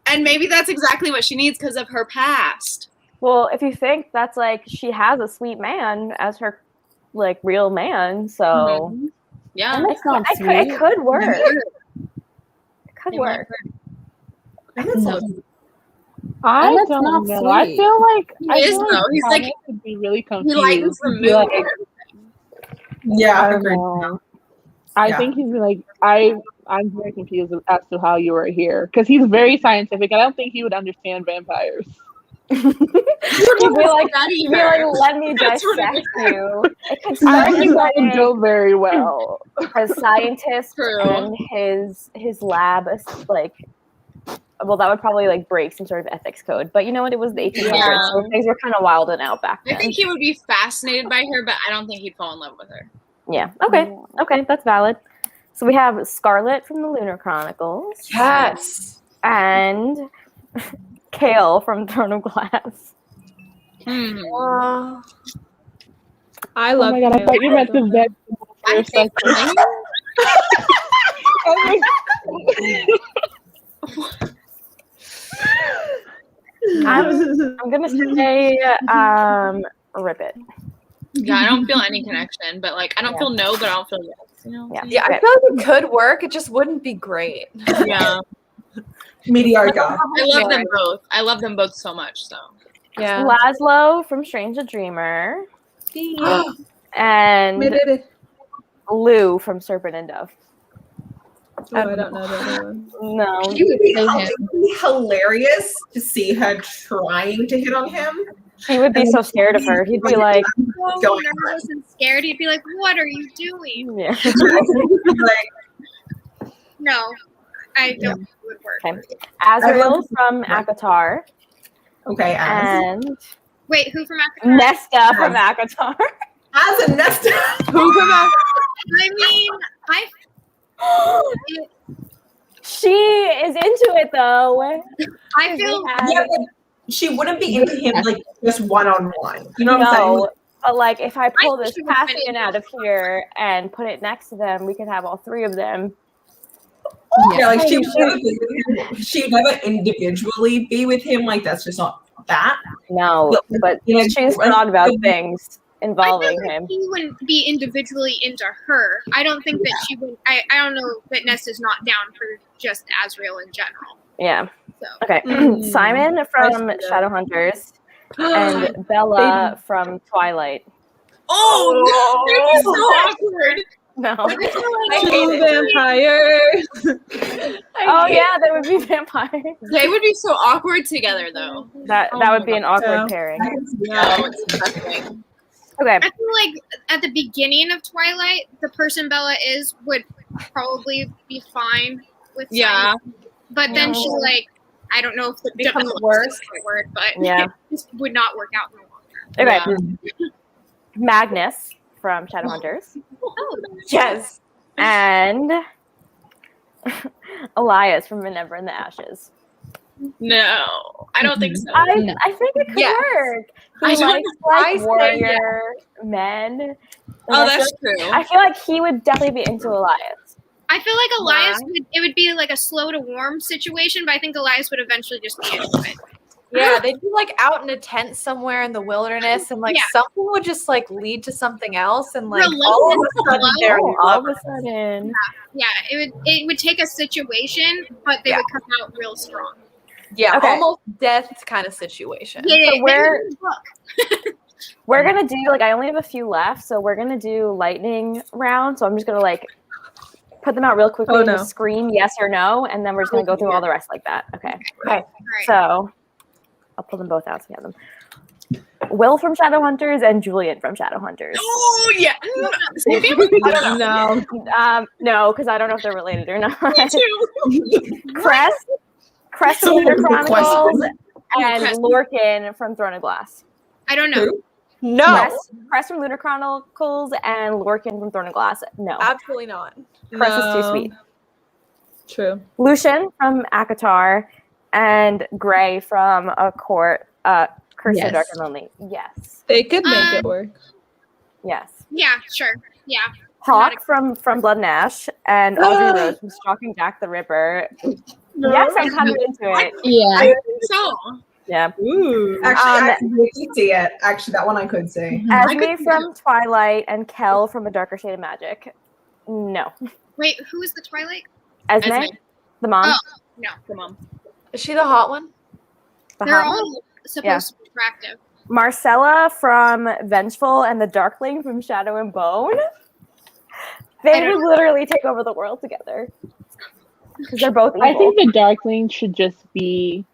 and maybe that's exactly what she needs because of her past. Well, if you think that's like she has a sweet man as her like real man, so yeah, and That's not it could work. It could work. I that's don't not know. sweet. I feel like He's like Thomas would be really he confused. lightens the He'd be mood. like, yeah, I don't agreed. know. I think he's like I'm very confused as to how you were here because he's very scientific. I don't think he would understand vampires. He'd be like, let me dissect you. It could I start don't think that would go very well. a scientist and his lab is like, well, that would probably like break some sort of ethics code. But you know what? It was the 1800s, so things were kind of wild and out back then. I think he would be fascinated by her, but I don't think he'd fall in love with her. Yeah. Okay, that's valid. So we have Scarlet from the Lunar Chronicles. Yes. And Kale from Throne of Glass. I love. Oh my god! I thought you meant the vet for a second. I'm gonna say rip it. Yeah, I don't feel any connection, but like I don't feel no, but I don't feel yes. You know? Yeah, I feel like it could work. It just wouldn't be great. Yeah. Mediocre. I love them both. I love them both so much. So Yeah. Laszlo from Strange the Dreamer. And Lou from Serpent and Dove. Oh, I don't know the other one. No. It would be hilarious to see her trying to hit on him. He would be so scared of her. He'd be like, so nervous and scared. He'd be like, "What are you doing?" Yeah. No, I don't think it would work. Okay. Azrael from Akatar. Okay. And wait, who from Akatar? Nesta from Akatar. As a Nesta. Who from Akatar? I mean, she is into it though. I feel but she wouldn't be into him like just one-on-one. You know what I'm saying? But like if I pull this Cassian out of here and put it next to them, we could have all three of them. Yeah, like she'd never individually be with him. Like that's just not that. No, but she's thought about things involving him. He wouldn't be individually into her. I don't think that she would. I don't know that Nesta's not down for just Azrael in general. Yeah. So. Okay. Simon from Shadowhunters and Bella from Twilight. Oh, that would be so awkward. No. Vampires. Oh yeah, they would be vampires. They would be so awkward together, though. That would be an awkward pairing. Yeah, it's disgusting. Okay. I feel like at the beginning of Twilight, the person Bella is would probably be fine with Simon. But then she like, I don't know if the becomes worse word, but yeah, it just would not work out no longer. Okay. Yeah. Magnus from Shadowhunters. Oh, yes. And Elias from Minerva in the Ashes. No, I don't think so. I think it could work. He likes like warrior men. Oh, that's true. I feel like he would definitely be into Elias. I feel like Elias it would be like a slow to warm situation, but I think Elias would eventually just be into it. Yeah, they'd be like out in a tent somewhere in the wilderness, and like something would just like lead to something else, and like all of a sudden they're it would take a situation, but they would come out real strong. Yeah, almost death kind of situation. Yeah, so we're gonna do like I only have a few left, so we're gonna do lightning round. So I'm just gonna like put them out real quickly and just scream yes or no, and then we're just gonna go through all the rest like that. Okay. Right. So I'll pull them both out so we have them. Will from Shadowhunters and Julian from Shadowhunters. Oh yeah. I don't know. No, because I don't know if they're related or not. Crest from Lunar Chronicles and Lorcan from Throne of Glass. I don't know. No. Crest from Lunar Chronicles and Lorcan from Throne of Glass. No. Absolutely not. Crest is too sweet. True. Lucian from Akatar and Gray from A Court, Curse of Dark and Lonely. Yes. They could make it work. Yes. Yeah, sure. Yeah. Hawk from Blood and Ash and Audrey Rose from Stalking Jack the Ripper. Yes, I'm kind of into it. Yeah. I think so. Yeah. Ooh. Actually, I could see it. Actually, that one I could see. Esme from Twilight and Kel from A Darker Shade of Magic. No. Wait, who is the Twilight? Esme? The mom? Oh, no. Come on. Is she the hot one? The They're hot one? all supposed to be attractive. Marcella from Vengeful and the Darkling from Shadow and Bone. They would literally take over the world together. Because they're both evil. I think the Darkling should just be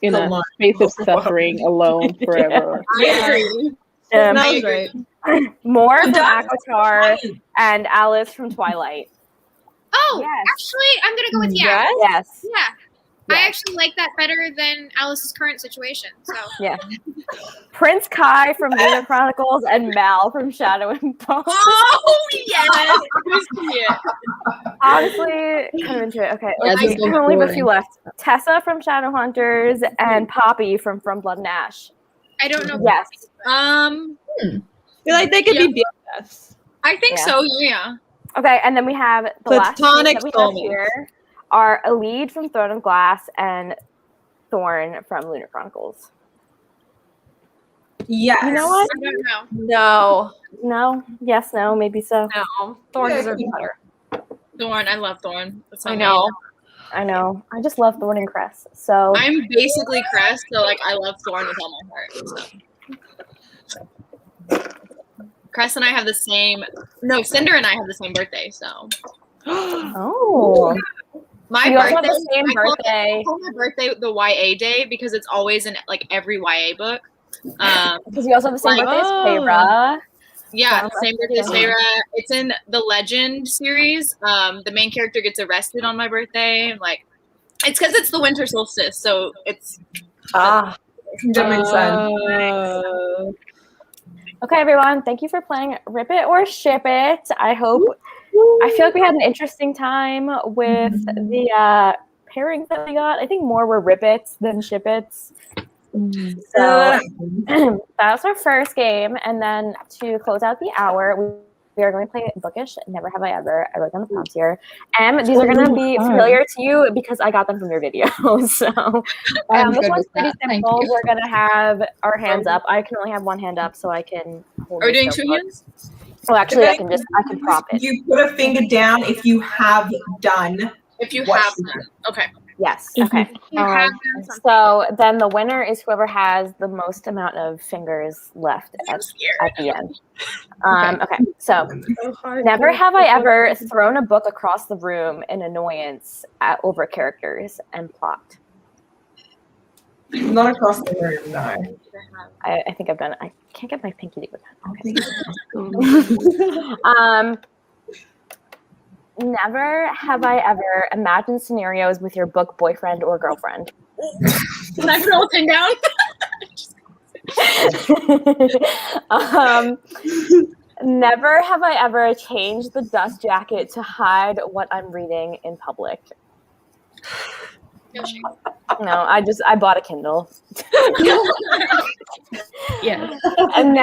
in a space of suffering alone forever. I agree. Sounds right. More from Avatar and Alice from Twilight. Oh, Yes. actually, I'm gonna go with yeah. Yes. Yeah. I actually like that better than Alice's current situation. So Yeah. Prince Kai from Lunar Chronicles and Mal from Shadow and Bone. Oh yes. Who's cute? Honestly, kind of into it. Okay, Yeah, let's this see. one's I only have a boring. few left. Tessa from Shadowhunters and Poppy from Blood and Ash. I don't know. Yes. Um, I feel like they could be BFFs. I think Yeah. so. Yeah. Okay, and then we have the last two Platonic that we have soulmates. here are Elide from Throne of Glass and Thorn from Lunar Chronicles. Yes. You know what? I don't know. No. No. Yes. No. Maybe so. No. Thorn deserves better. Thorn. I love Thorn. That's my I know. I know. I just love Thorn and Cress. So I'm basically Crest, so like I love Thorn with all my heart. So. Crest and I have the same. No, Cinder and I have the same birthday. So oh, my you also birthday. have the same birthday. I call my birthday the YA day because it's always in like every YA book. Because you also have the same Like- birthday as Feyre. Yeah, Yeah. same birthday as Feyre. It's in the Legend series. The main character gets arrested on my birthday. Like, it's because it's the winter solstice, so it's. That makes sense. Okay, everyone. Thank you for playing Rip It or Ship It. I feel like we had an interesting time with the pairings that we got. I think more were Rip It's than Ship It's. So that was our first game. And then to close out the hour, we are going to play Bookish Never Have I Ever. I wrote down the prompts here. These are going to be familiar to you because I got them from your video. So I'm this good one's with pretty that. Thank simple. you. We're going to have our hands up. I can only have one hand up, so I can hold Are we this doing two notebook. hands? Oh, actually, I can prop it. You put a finger down if you have done. If you what have you them. Okay. Yes. Okay. You have done something. So then the winner is whoever has the most amount of fingers left at the end. Okay. So never have I ever thrown a book across the room in annoyance over characters and plot. Not across the room, no. I think I've done it. I can't get my pinky to go down. Okay. Never have I ever imagined scenarios with your book boyfriend or girlfriend. Can I throw a pin down? Never have I ever changed the dust jacket to hide what I'm reading in public. No, I bought a Kindle. Yeah. And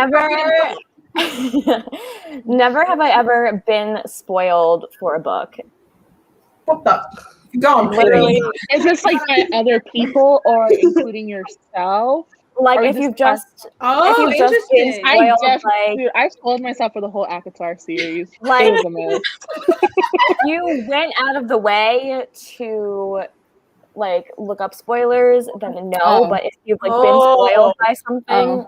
never have I ever been spoiled for a book. What the? Go on, Literally, please. Is this like by other people or including yourself? like Or if just you've just Oh, if you've just been interesting. spoiled, I spoiled myself for the whole Avatar series. Like- It was a mess. you went out of the way to like look up spoilers, then no. Oh. But if you've like been spoiled by something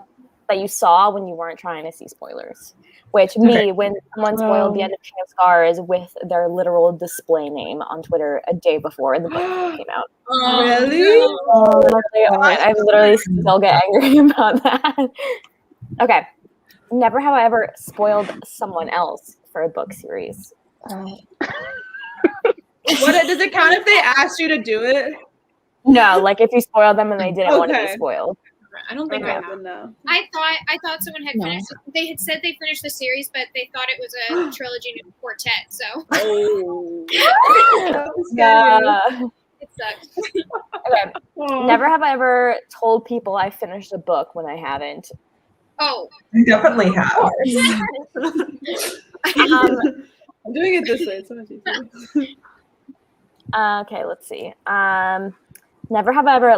that you saw when you weren't trying to see spoilers, which when someone spoiled the end of King of Scars with their literal display name on Twitter a day before the book came out. Really? I literally still get angry about that. Okay. Never have I ever spoiled someone else for a book series. What does it count if they asked you to do it? No, like if you spoiled them and they didn't want to be Okay. spoiled. I don't think I have. No. I thought someone had No. finished. They had said they finished the series, but they thought it was a trilogy named Quartet. So Oh. Yeah. it sucked. Okay. Never have I ever told people I finished a book when I haven't. Oh, I definitely have. I'm doing it this way. It's so much easier. Okay, let's see. Never have I ever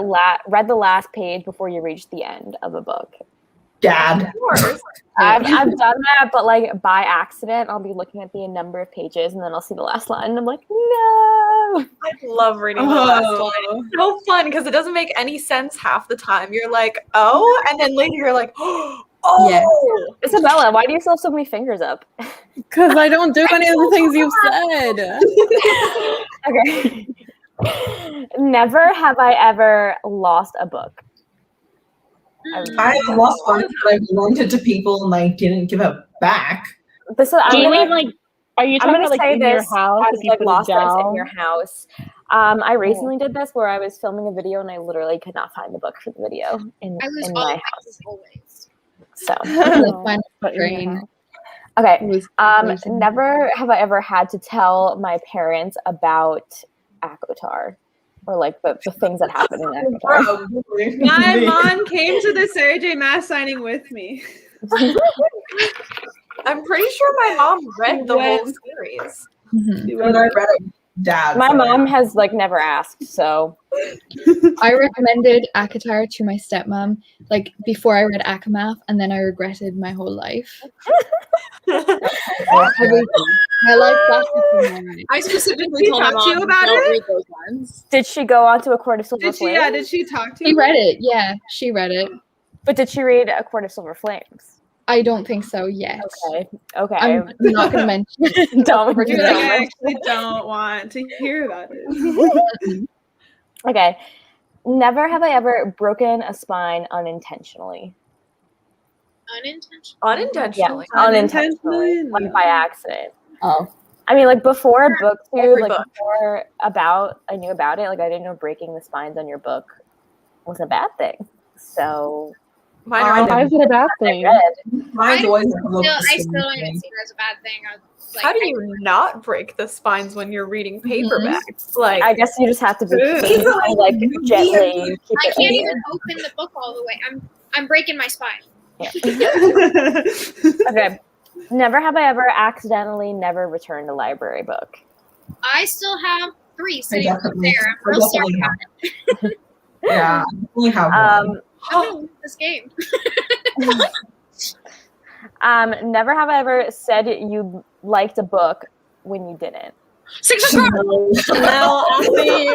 read the last page before you reach the end of a book. Dad. I've done that, but like by accident, I'll be looking at the number of pages and then I'll see the last line and I'm like, no. I love reading the last line. It's so fun because it doesn't make any sense half the time. You're like, oh, and then later you're like, oh. Yeah. Isabella, why do you still have so many fingers up? Because I don't do any of the things you've said. Okay. Never have I ever lost a book. I lost one that I lent it to people and I didn't give it back. This is, Do you mean like? Are you talking about like in your house? As, If you like put lost it it down? in your house. I recently did this where I was filming a video and I literally could not find the book for the video in my house. Always. So Okay. Never have I ever had to tell my parents about ACOTAR or like the things that happen in ACOTAR. My mom came to the Sarah J. Maas signing with me. I'm pretty sure my mom read the whole series. When I read it, Dad. My mom has like never asked, so I recommended ACOTAR to my stepmom like before I read ACOMAF, and then I regretted my whole life. My life lasted. I specifically told my mom you about don't it? read those ones. did she go on to A Court of Silver Did she? Flames? Yeah. Did she talk to you? She read it. Yeah, she read it. But did she read A Court of Silver Flames? I don't think so yet. Okay. I'm not going to mention it. Don't You're like, I don't. actually don't want to hear about it. Okay. Never have I ever broken a spine unintentionally. Unintentionally. Yeah, unintentionally, like by accident. Oh. I mean, like before BookTube, Every like book. before I knew about it. Like I didn't know breaking the spines on your book was a bad thing. So Mine are Why is it a bad thing? Mine's always I still don't even see it as a bad thing. Like, How do you not break the spines when you're reading paperbacks? Like, I guess you just have to be like gently. Keep I it can't in even open the book all the way. I'm breaking my spine. Okay. Never have I ever accidentally never returned a library book. I still have 3 sitting over definitely- there. I'm real sorry definitely about it. Yeah, I only have one. I'm gonna lose this game. Never have I ever said you liked a book when you didn't. 6 o'clock. Now I'll see you.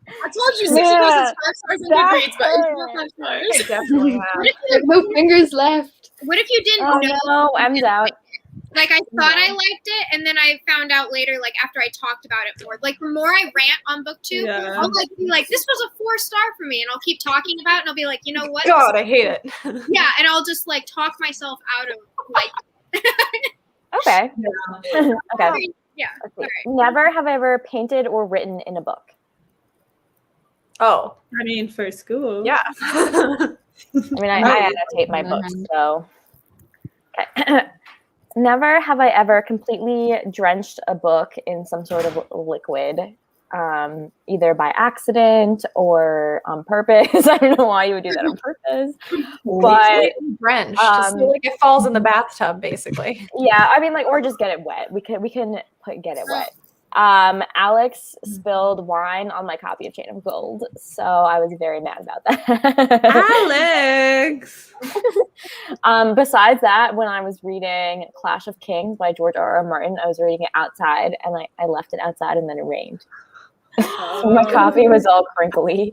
I told you 6 o'clock is 5 stars in Goodreads, but it's not 5 stars. I definitely have. What if Like, no fingers left. you didn't Oh know? no, M's out. Like I thought I liked it, and then I found out later, like after I talked about it more. Like the more I rant on BookTube, Yeah. I'll like be like, "This was a 4-star for me," and I'll keep talking about it, and I'll be like, "You know what? God, I hate it. Yeah," and I'll just like talk myself out of like. Okay. Okay. Yeah. Let's see. Never have I ever painted or written in a book. Oh, I mean, for school. yeah. I mean, I annotate my books, so. Okay. Never have I ever completely drenched a book in some sort of liquid, either by accident or on purpose. I don't know why you would do that on purpose, but Drenched. Just feel like it falls in the bathtub, basically. yeah, I mean, like, or just get it wet. We can get it wet. Alex spilled wine on my copy of Chain of Gold, so I was very mad about that. Alex. Besides that, when I was reading Clash of Kings by George R.R. Martin, I was reading it outside, and I left it outside, and then it rained. So my copy was all crinkly.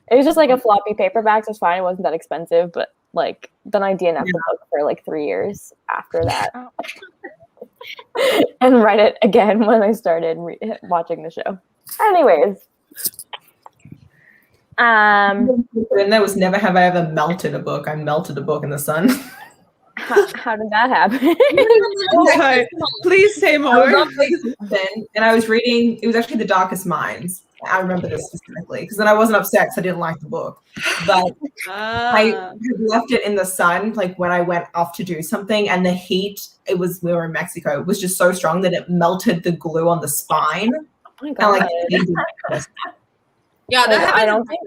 It was just like a floppy paperback, so it's fine. It wasn't that expensive, but like then I DNF'd the book for like 3 years after that. And read it again when I started watching the show. Anyways, And there was never have I ever melted a book. I melted a book in the sun. how did that happen? Sorry. Please say I more. was on PlayStation and I was reading. It was actually The Darkest Minds. I remember this specifically because then I wasn't upset because I didn't like the book, but I had left it in the sun like when I went off to do something, and the heat. We were in Mexico. It was just so strong that it melted the glue on the spine. Oh my God. Yeah, that happens. I don't think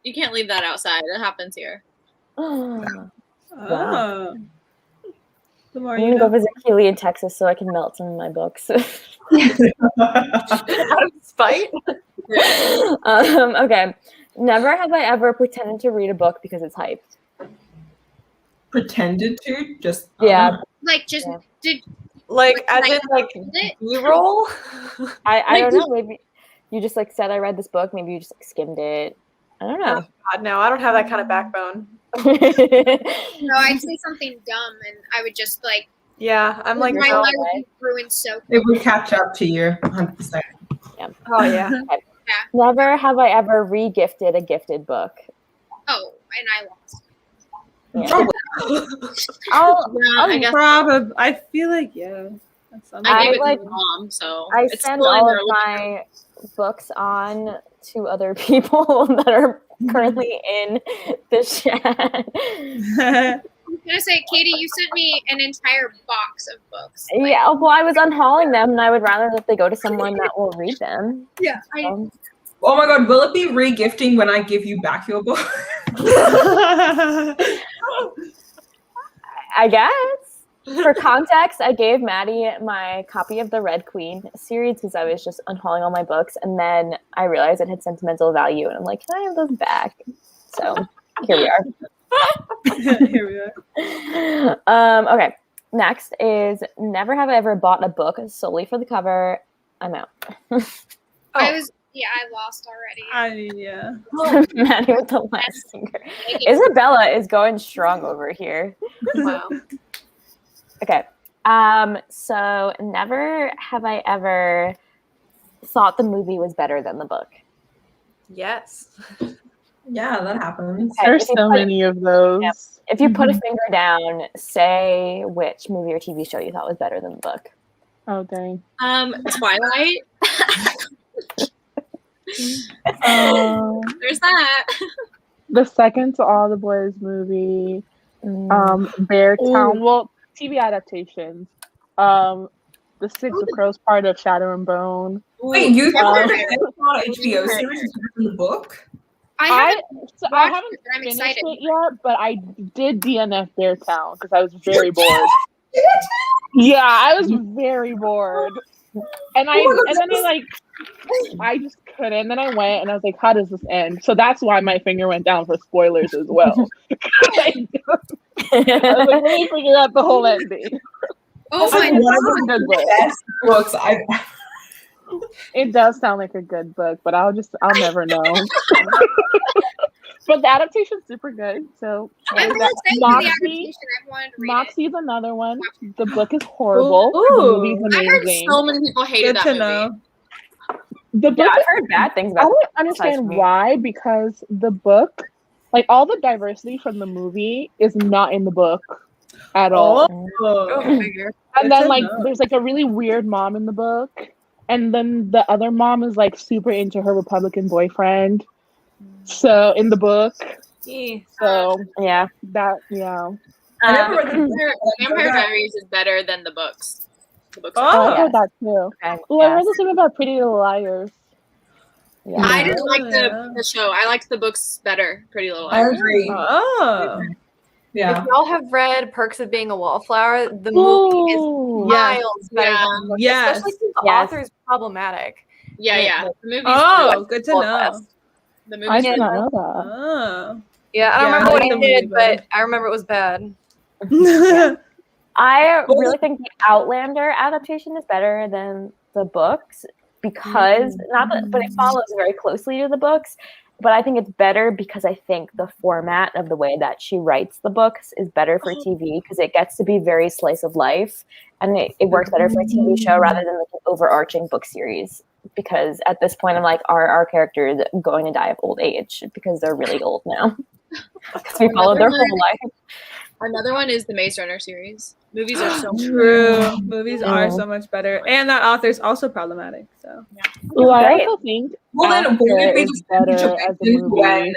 You can't leave that outside. It happens here. Oh. The more I'm you gonna go know. visit Keely in Texas so I can melt some of my books. Out of spite. Okay. Never have I ever pretended to read a book because it's hyped. Pretended to just Yeah. Like, just Yeah. did Like, as in, like, it? B-roll? I don't know. Maybe you just like said I read this book. Maybe you just like skimmed it. I don't know. God, no, I don't have that kind of backbone. No, I'd say something dumb, and I would just like Yeah, I'm like, my no. life would be ruined so quick. it would catch up to you 100%. Oh, yeah. Never have I ever re-gifted a gifted book. Oh, and I lost. Yeah. I guess Probably. I feel like That's something. I gave I it like- to my mom, so I it's send still in all there of looking my books on to other people that are currently in the chat. I'm gonna say, Katie, you sent me an entire box of books. Yeah, well, I was unhauling them, and I would rather that they go to someone that will read them. Yeah, Oh my god, will it be re-gifting when I give you back your book? I guess. For context, I gave Maddie my copy of the Red Queen series because I was just unhauling all my books, and then I realized it had sentimental value, and I'm like, can I have those back? So here we are. Here we are. Okay. Next is never have I ever bought a book solely for the cover. I'm out. I lost already. I mean, yeah. Maddie with the last finger. Isabella is going strong over here. Wow. Okay. So never have I ever thought the movie was better than the book. Yes. Yeah, that happens. Okay, There's if you so put- many of those. Yep. If you put a finger down, say which movie or TV show you thought was better than the book. Oh dang. Twilight. There's that. The second to All the Boys movie, Bear Town. Well, TV adaptations. The Six of Crows part of Shadow and Bone. Wait, you thought the HBO series is better than the book? I I haven't haven't watched it, but I'm finished excited. it yet, but I did DNF Bear Town because I was very bored. Yeah, I was very bored. And I just couldn't. And then I went and I was like, how does this end? So that's why my finger went down for spoilers as well. I was like, let me figure out the whole ending. Oh That's my like one of god. the best books I've It does sound like a good book, but I'll never know. But the adaptation's super good. So I'm really excited for the Moxie- adaptation. I've wanted to read Moxie's another one. The book is horrible. The Ooh. movie's I heard amazing. so many people hated Good that to movie. know. The book Yeah, I've is heard bad things I about don't Besides understand me. why, because the book, like all the diversity from the movie is not in the book at all. Oh. And Good then to like know. there's like a really weird mom in the book. And then the other mom is like super into her Republican boyfriend. So in the book. So Yeah. I never read the Vampire Diaries is better than the books. The books. Oh, are I heard that too. Okay. Oh, I Yes. heard the same about Pretty Little Liars. Yeah. I didn't like yeah. the show. I liked the books better. Pretty Little I Liars. agree. Oh. Yeah. If y'all have read Perks of Being a Wallflower, the movie is Ooh. miles better Yeah. than the book, Yes. especially since the Yes. author is problematic. Yeah. The movie's Oh, good to Full know. class. The I movie's did good. not know that. Oh. Yeah, I don't Yeah, remember I what like he the movie did, better. but I remember it was bad. I really think the Outlander adaptation is better than the books because but it follows very closely to the books. But I think it's better because I think the format of the way that she writes the books is better for TV because it gets to be very slice of life, and it works better for a TV show rather than like an overarching book series. Because at this point, I'm like, are our characters going to die of old age because they're really old now? Because we followed their whole life. Another one is the Maze Runner series. Movies are so True. Movies are so much better. And that author's also problematic. So Ooh, I Right. also think Well, then After wouldn't it be is the same better as a situation movie. when?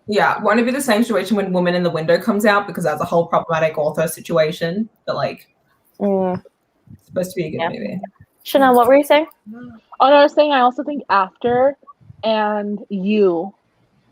Yeah, won't it be the same situation when Woman in the Window comes out because that's a whole problematic author situation? But like, Mm. it's supposed to be a good Yeah. movie. Chanel, what were you saying? Oh no, I was saying I also think After and You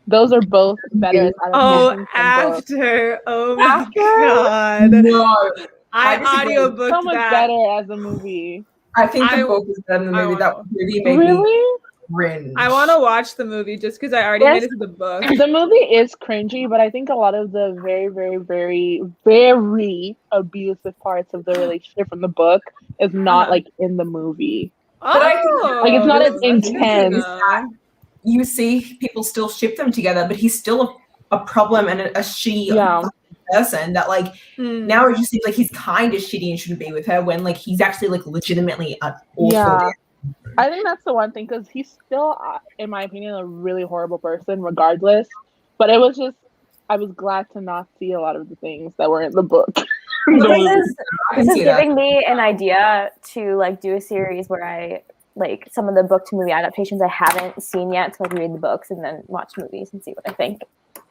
Those are both better as Oh, adaptations than books. after. Oh my god. No, I disagree. audiobooked So much that. better as a movie. I think the I- book is better than the I movie. wanna- That movie made me Really? cringe. I want to watch the movie just because I already made it to the book. The movie is cringy, but I think a lot of the very, very, very, very abusive parts of the relationship from the book is not like in the movie. But I think Like it's not as that's good to intense. know. you see people still ship them together, but he's still a problem and a shitty Yeah. person that like Hmm. now it just seems like he's kind of shitty and shouldn't be with her when like he's actually like legitimately an awful Yeah. dude. I think that's the one thing because he's still, in my opinion, a really horrible person, regardless. But it was just, I was glad to not see a lot of the things that were in the book. This is giving me an idea to like do a series where I like some of the book to movie adaptations I haven't seen yet to like read the books and then watch movies and see what I think.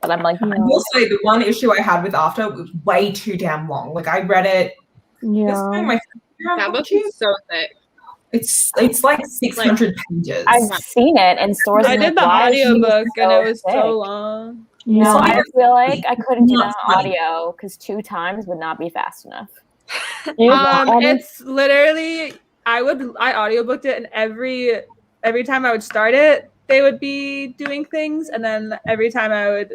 But I'm like, I will say the one issue I had with After was way too damn long. Like I read it. Yeah. That book is so thick. It's like 600 pages. I've seen it in stores. I and did like, the why is she audiobook and it was thick? so long. No, I feel like I couldn't do that Not on funny. audio because 2 times would not be fast enough. It's literally I audiobooked it and every time I would start it, they would be doing things, and then every time I would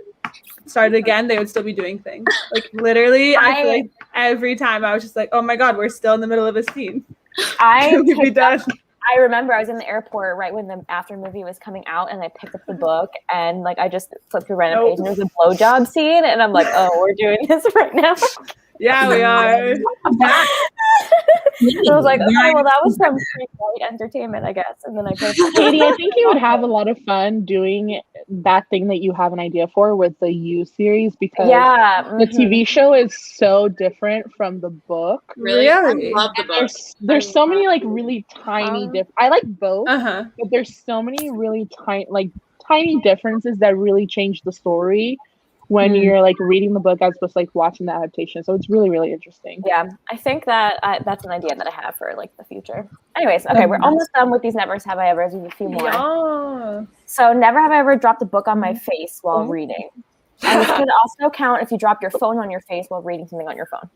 start it again, they would still be doing things. Like literally, I feel like every time I was just like, oh my god, we're still in the middle of a scene. Can we be done? I remember I was in the airport right when the After movie was coming out, and I picked up the book and like I just flipped through a random page and there was a blowjob scene, and I'm like, oh, we're doing this right now. Yeah, we are. So I was like, okay, well, that was some pretty great entertainment, I guess. And then I put Katie, I think you would have a lot of fun doing that thing that you have an idea for with the You series because the TV show is so different from the book. Really? I love the book. There's so many like really tiny I like both, Uh-huh. but there's so many really tiny differences that really change the story when you're like reading the book as opposed to like watching the adaptation. So it's really, really interesting. Yeah, I think that that's an idea that I have for like the future. Anyways, okay, we're almost done with these nevers have I ever's. We have a few more. Yeah. So never have I ever dropped a book on my face while reading. And this could also count if you drop your phone on your face while reading something on your phone.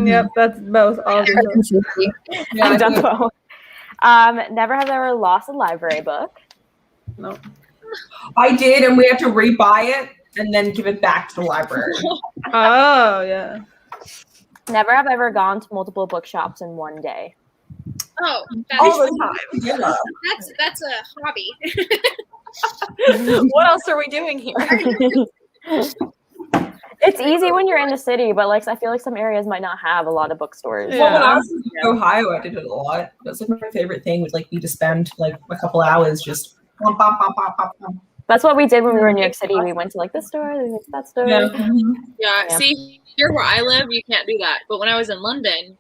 Yep, that's both. All of them. I've done both. Never have I ever lost a library book. No. I did, and we had to rebuy it and then give it back to the library. Oh yeah. Never have I ever gone to multiple bookshops in one day. Oh, All the time. that's a hobby. What else are we doing here? It's easy when you're in the city, but like I feel like some areas might not have a lot of bookstores. Well, when I was in Ohio, I did it a lot. That's like my favorite thing would like be to spend like a couple hours just. That's what we did when we were in New York City. We went to like this store, we went to that store. Yeah. See, here where I live, you can't do that. But when I was in London,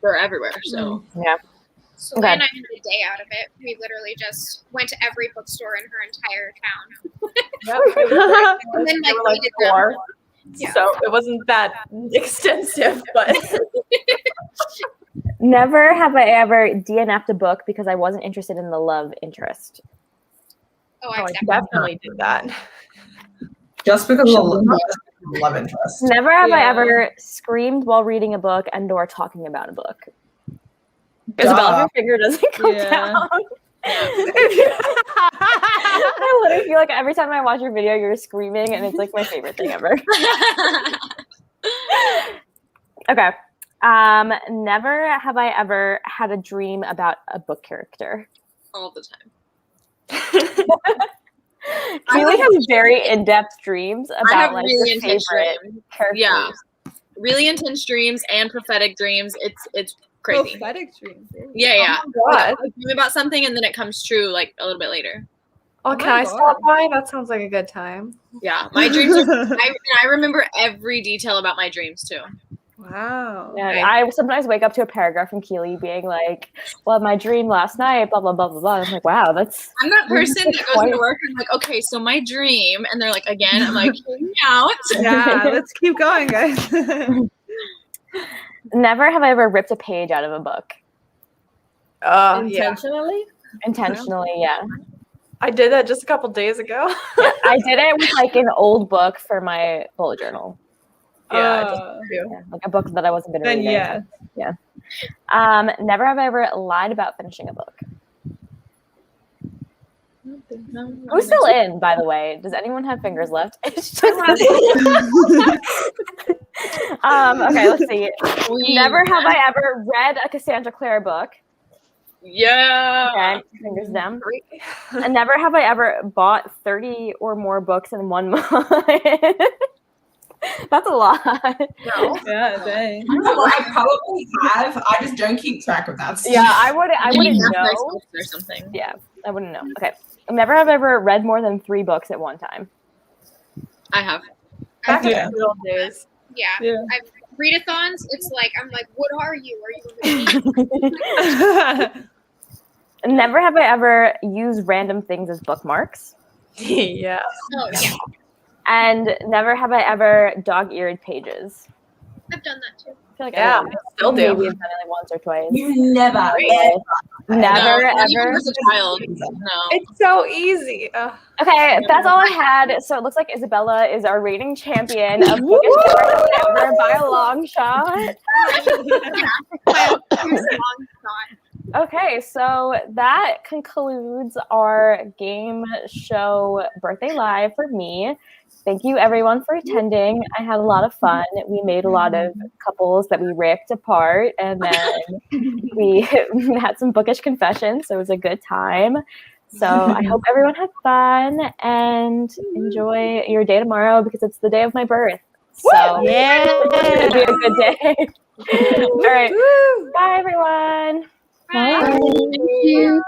they're everywhere. So yeah. So and I had a day out of it. We literally just went to every bookstore in her entire town. And then like like rated 4. them. Yeah. So it wasn't that extensive, but Never have I ever DNF'd a book because I wasn't interested in the love interest. Oh, I definitely did that. Just because of the love interest. Never have I ever screamed while reading a book and/or talking about a book. Isabella, if your finger doesn't go down. I literally feel like every time I watch your video, you're screaming, and it's like my favorite thing ever. Okay. Never have I ever had a dream about a book character. all the time. Keely has very in-depth dreams about like really her intense favorite dreams. characters. Yeah, really intense dreams and prophetic dreams. It's crazy. Prophetic dreams. Yeah. Oh my God. I dream about something and then it comes true like a little bit later. Oh, can I stop by? That sounds like a good time. Yeah, my dreams are. I remember every detail about my dreams too. Wow. Yeah, I sometimes wake up to a paragraph from Keely being like, well, my dream last night, blah, blah, blah, blah, blah. I'm like, wow, that's... I'm that person that goes to work and I'm like, okay, so my dream, and they're like, again, I'm like, hear me out. Yeah, let's keep going, guys. Never have I ever ripped a page out of a book. Intentionally? Intentionally, yeah. I did that just a couple days ago. Yeah, I did it with like an old book for my bullet journal. Yeah, Like a book that I wasn't going to read. Yeah. Never have I ever lied about finishing a book. Who's still in, by the way? Does anyone have fingers left? It's just okay, let's see. Never have I ever read a Cassandra Clare book. Yeah. Okay, fingers down. And never have I ever bought 30 or more books in 1 month. That's a lot. No. Yeah, dang. You know what? I probably have. I just don't keep track of that stuff. Yeah, I wouldn't know. Or something. Yeah, I wouldn't know. Okay. Never have I ever read more than 3 books at one time. I have. Back in the good old days. Yeah. I've readathons. It's like I'm like, what are you? Are you? Never have I ever used random things as bookmarks. Yeah. Oh yeah. And never have I ever dog-eared pages. I've done that too. I feel like Yeah, I still do. maybe I've done it like once or twice. You never. Never Not even ever. as a child. No. It's so easy. Okay, that's all I had. So it looks like Isabella is our reigning champion of bookish ever by a long shot. Okay, so that concludes our game show birthday live for me. Thank you everyone for attending. I had a lot of fun. We made a lot of couples that we ripped apart, and then we had some bookish confessions, so it was a good time. So I hope everyone had fun and enjoy your day tomorrow because it's the day of my birth. So it'll be a good day. All right. Bye everyone. Bye. Thank you.